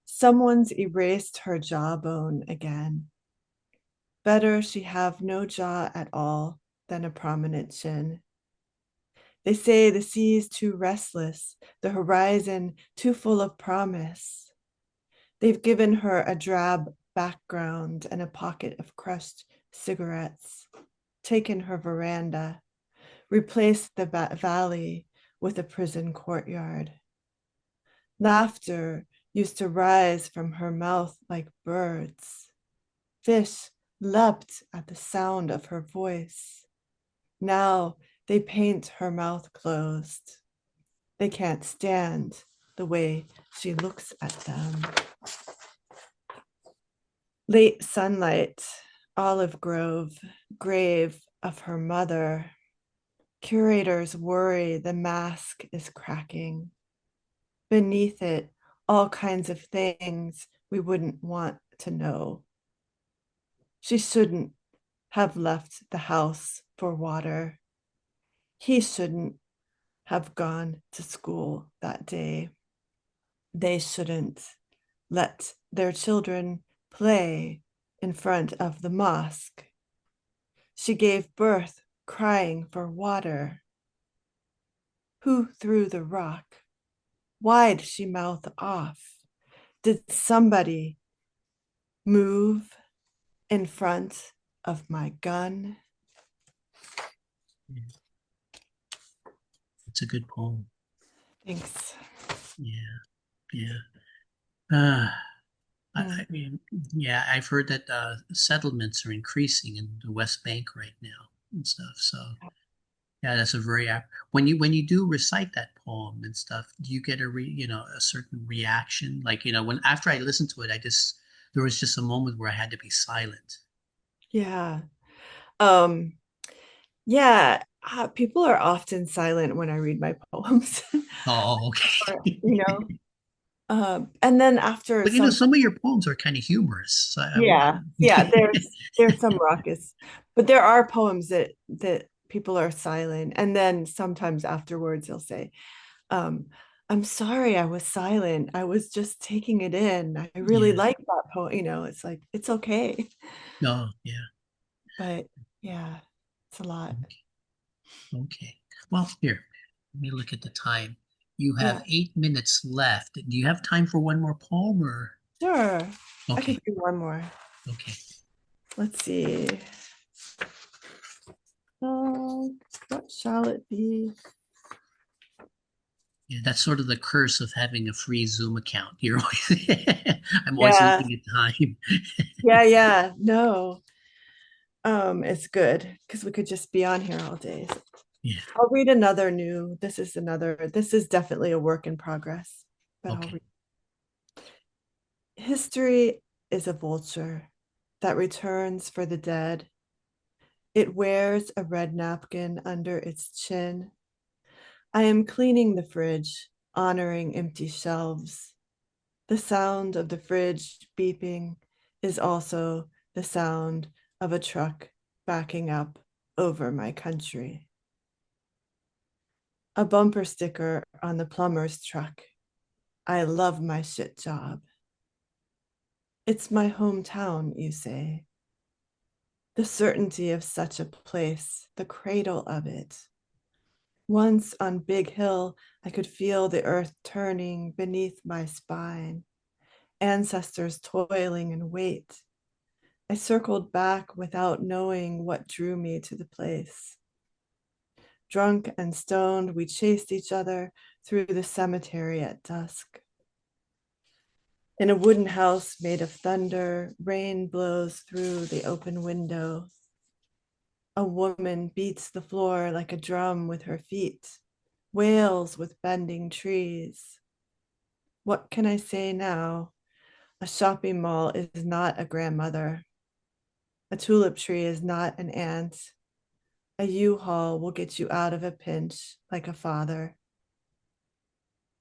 Someone's erased her jawbone again. Better she have no jaw at all than a prominent chin. They say the sea is too restless, the horizon too full of promise. They've given her a drab background and a pocket of crushed cigarettes, taken her veranda, replaced the valley with a prison courtyard. Laughter used to rise from her mouth like birds. Fish leapt at the sound of her voice. Now they paint her mouth closed. They can't stand the way she looks at them. Late sunlight, olive grove, grave of her mother. Curators worry the mask is cracking. Beneath it, all kinds of things we wouldn't want to know. She shouldn't have left the house for water. He shouldn't have gone to school that day. They shouldn't let their children play in front of the mosque. She gave birth crying for water. Who threw the rock? Why'd she mouth off? Did somebody move in front of my gun? yeah. It's a good poem. Thanks. Yeah, yeah. Uh, Mm. I mean, yeah, I've heard that settlements are increasing in the West Bank right now and stuff. So yeah, that's a very when you do recite that poem and stuff, do you get a certain reaction? Like, when after I listened to it, there was just a moment where I had to be silent. Yeah. Um, yeah, people are often silent when I read my poems. Oh, Or, okay. and then after But some, some of your poems are kind of humorous. So yeah, yeah, there's some raucous, but there are poems that people are silent, and then sometimes afterwards they'll say, um, "I'm sorry, I was silent. I was just taking it in. I really yeah. like that poem." It's like it's okay, No, yeah. but yeah, it's a lot. Okay. Well, here, let me look at the time. You Yeah, have 8 minutes left. Do you have time for one more poem or? sure. I could Okay. do one more. Okay. Let's see. What shall it be? Yeah, that's sort of the curse of having a free Zoom account. You're always, I'm always Yeah, looking at time. yeah, yeah. No, it's good because we could just be on here all day. Yeah. I'll read another new. This is definitely a work in progress, but I'll Okay. read. History is a vulture that returns for the dead. It wears a red napkin under its chin. I am cleaning the fridge, honoring empty shelves. The sound of the fridge beeping is also the sound of a truck backing up over my country. A bumper sticker on the plumber's truck. I love my shit job. It's my hometown, you say. The certainty of such a place, the cradle of it. Once on Big Hill, I could feel the earth turning beneath my spine, ancestors toiling in wait. I circled back without knowing what drew me to the place. Drunk and stoned, we chased each other through the cemetery at dusk. In a wooden house made of thunder, rain blows through the open window. A woman beats the floor like a drum with her feet, wails with bending trees. What can I say now? A shopping mall is not a grandmother. A tulip tree is not an aunt. A U-Haul will get you out of a pinch like a father.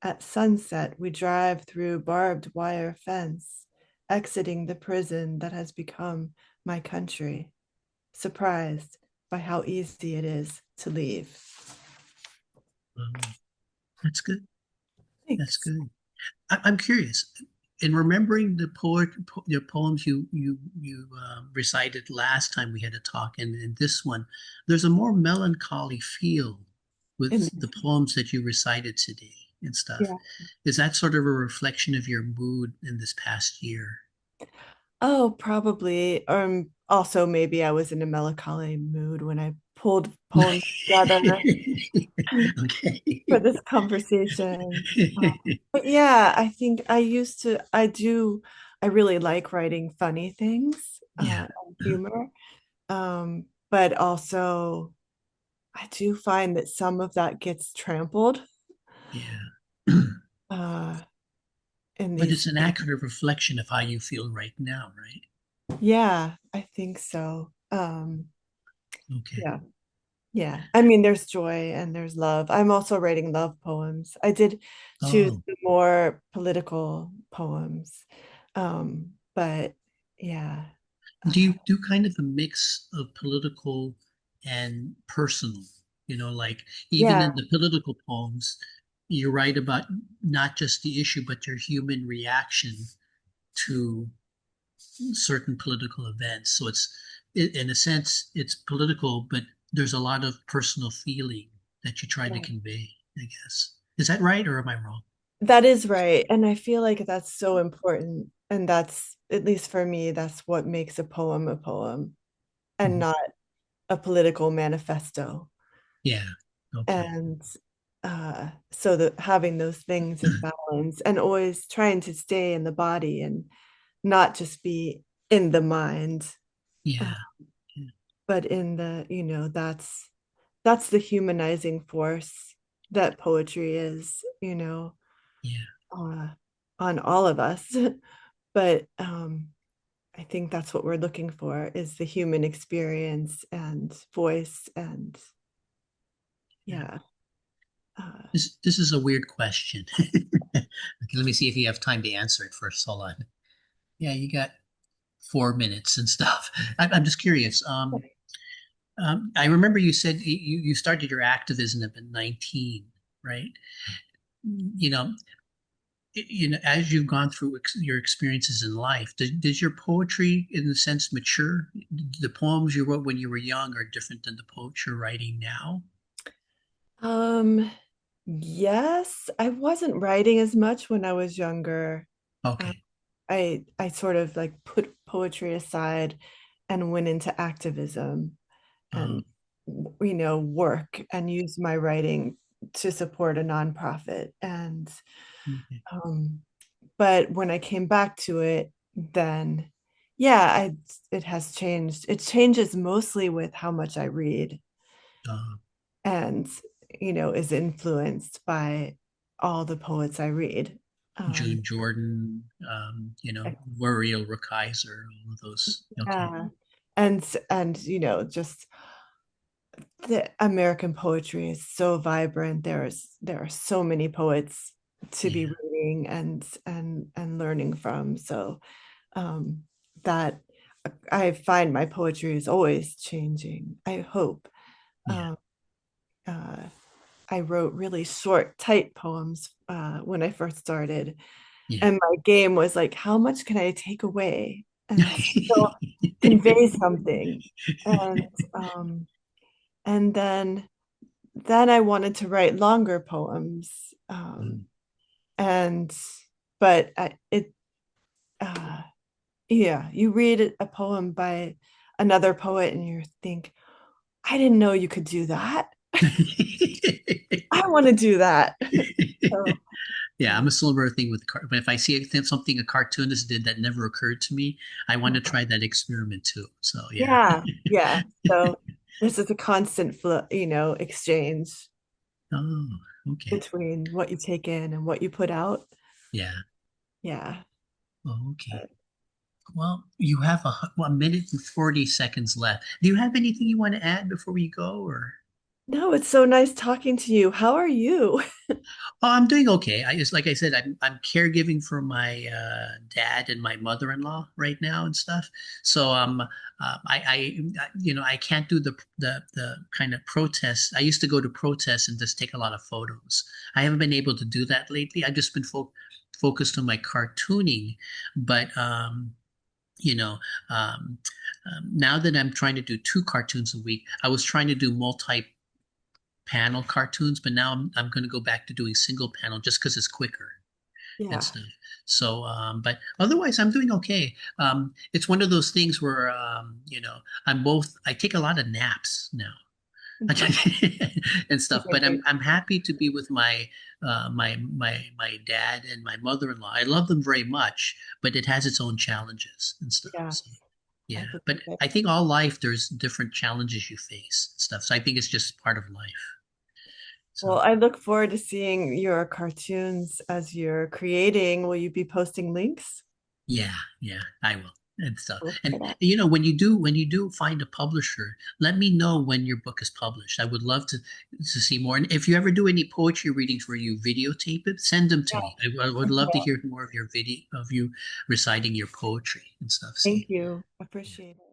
At sunset, we drive through barbed wire fence, exiting the prison that has become my country, surprised by how easy it is to leave. Um, that's good. That's Thanks. good. I'm curious. In remembering the poems you recited last time we had a talk, and in this one, there's a more melancholy feel In with the this, poems that you recited today and stuff. yeah. Is that sort of a reflection of your mood in this past year? Oh, probably. Also maybe I was in a melancholy mood when I pulled poems together for Okay. this conversation. But yeah, I think I really like writing funny things, Yeah. and humor. But also I do find that some of that gets trampled Yeah. uh, in But these. it's an accurate reflection of how you feel right now, right? Yeah, I think so. Okay. Yeah. Yeah. I mean, there's joy and there's love. I'm also writing love poems. I did choose Oh, the more political poems. But yeah. do you do kind of a mix of political and personal? Like even Yeah. in the political poems, you write about not just the issue, but your human reaction to certain political events. So in a sense, it's political, but there's a lot of personal feeling that you try to Yeah. convey, I guess. Is that right, or am I wrong? That is right. And I feel like that's so important. And that's, at least for me, that's what makes a poem and Mhm. not a political manifesto. Yeah. Okay. And so that having those things in balance and always trying to stay in the body and not just be in the mind, uh, Yeah. Yeah. but in the, that's the humanizing force that poetry is, Yeah. uh, on all of us. But I think that's what we're looking for, is the human experience and voice. And Yeah. yeah. uh, This is a weird question. Okay, let me see if you have time to answer it first. Hold on. Yeah, you got 4 minutes and stuff. I'm just curious. I remember you said you started your activism at 19, right? You know, as you've gone through your experiences in life, does your poetry, in a sense, mature? The poems you wrote when you were young are different than the poetry you're writing now. um yes, I wasn't writing as much when I was younger. uh, Okay. I sort of like put poetry aside and went into activism, Uh, and work, and use my writing to support a nonprofit. And okay. um but when I came back to it, then yeah, it has changed. It changes mostly with how much I read, Uh, and is influenced by all the poets I read. June um Jordan, Muriel Rukeyser, all of those. Okay. yeah. And just the American poetry is so vibrant. There are so many poets to be Yeah. reading and learning from. So um, that I find my poetry is always changing, I hope. Yeah. Um, uh, I wrote really short, tight poems when I first started, Yeah. and my game was like, how much can I take away and still convey something? And um, and then I wanted to write longer poems. Mm. And but it uh, yeah, you read a poem by another poet and you think, I didn't know you could do that. I want to do that. So Yeah, yeah. I'm a similar thing with if I see something a cartoonist did that never occurred to me, I want to try that experiment too. So yeah. Yeah, yeah. So this is a constant flow, exchange Oh, okay. between what you take in and what you put out. Yeah. Yeah. Oh, okay. Well, you have 1 minute and 40 seconds left. Do you have anything you want to add before we go, or? No, it's so nice talking to you. How are you? Oh, I'm doing okay. I just, like I said, I'm caregiving for my dad and my mother-in-law right now and stuff. So I can't do the kind of protests. I used to go to protests and just take a lot of photos. I haven't been able to do that lately. I've just been focused on my cartooning, but you know, now that I'm trying to do 2 cartoons a week, I was trying to do multi-panel cartoons, but now I'm going to go back to doing single panel just because it's quicker and Yeah. stuff. So, but otherwise, I'm doing okay. It's one of those things where, I take a lot of naps now. Mhm. And stuff. But I'm Amazing. I'm happy to be with my dad and my mother-in-law. I love them very much, but it has its own challenges and stuff. Yeah, So I yeah. But believe it. I think all life there's different challenges you face and stuff. So I think it's just part of life. So Well, I look forward to seeing your cartoons as you're creating. Will you be posting links? yeah, yeah, I will and stuff. Look for And that. when you do find a publisher, let me know when your book is published. I would love to see more. And if you ever do any poetry readings where you videotape it, send them to Yeah. me. I would love to Okay. hear more of your video of you reciting your poetry and stuff. So Thank you. yeah. Appreciate it.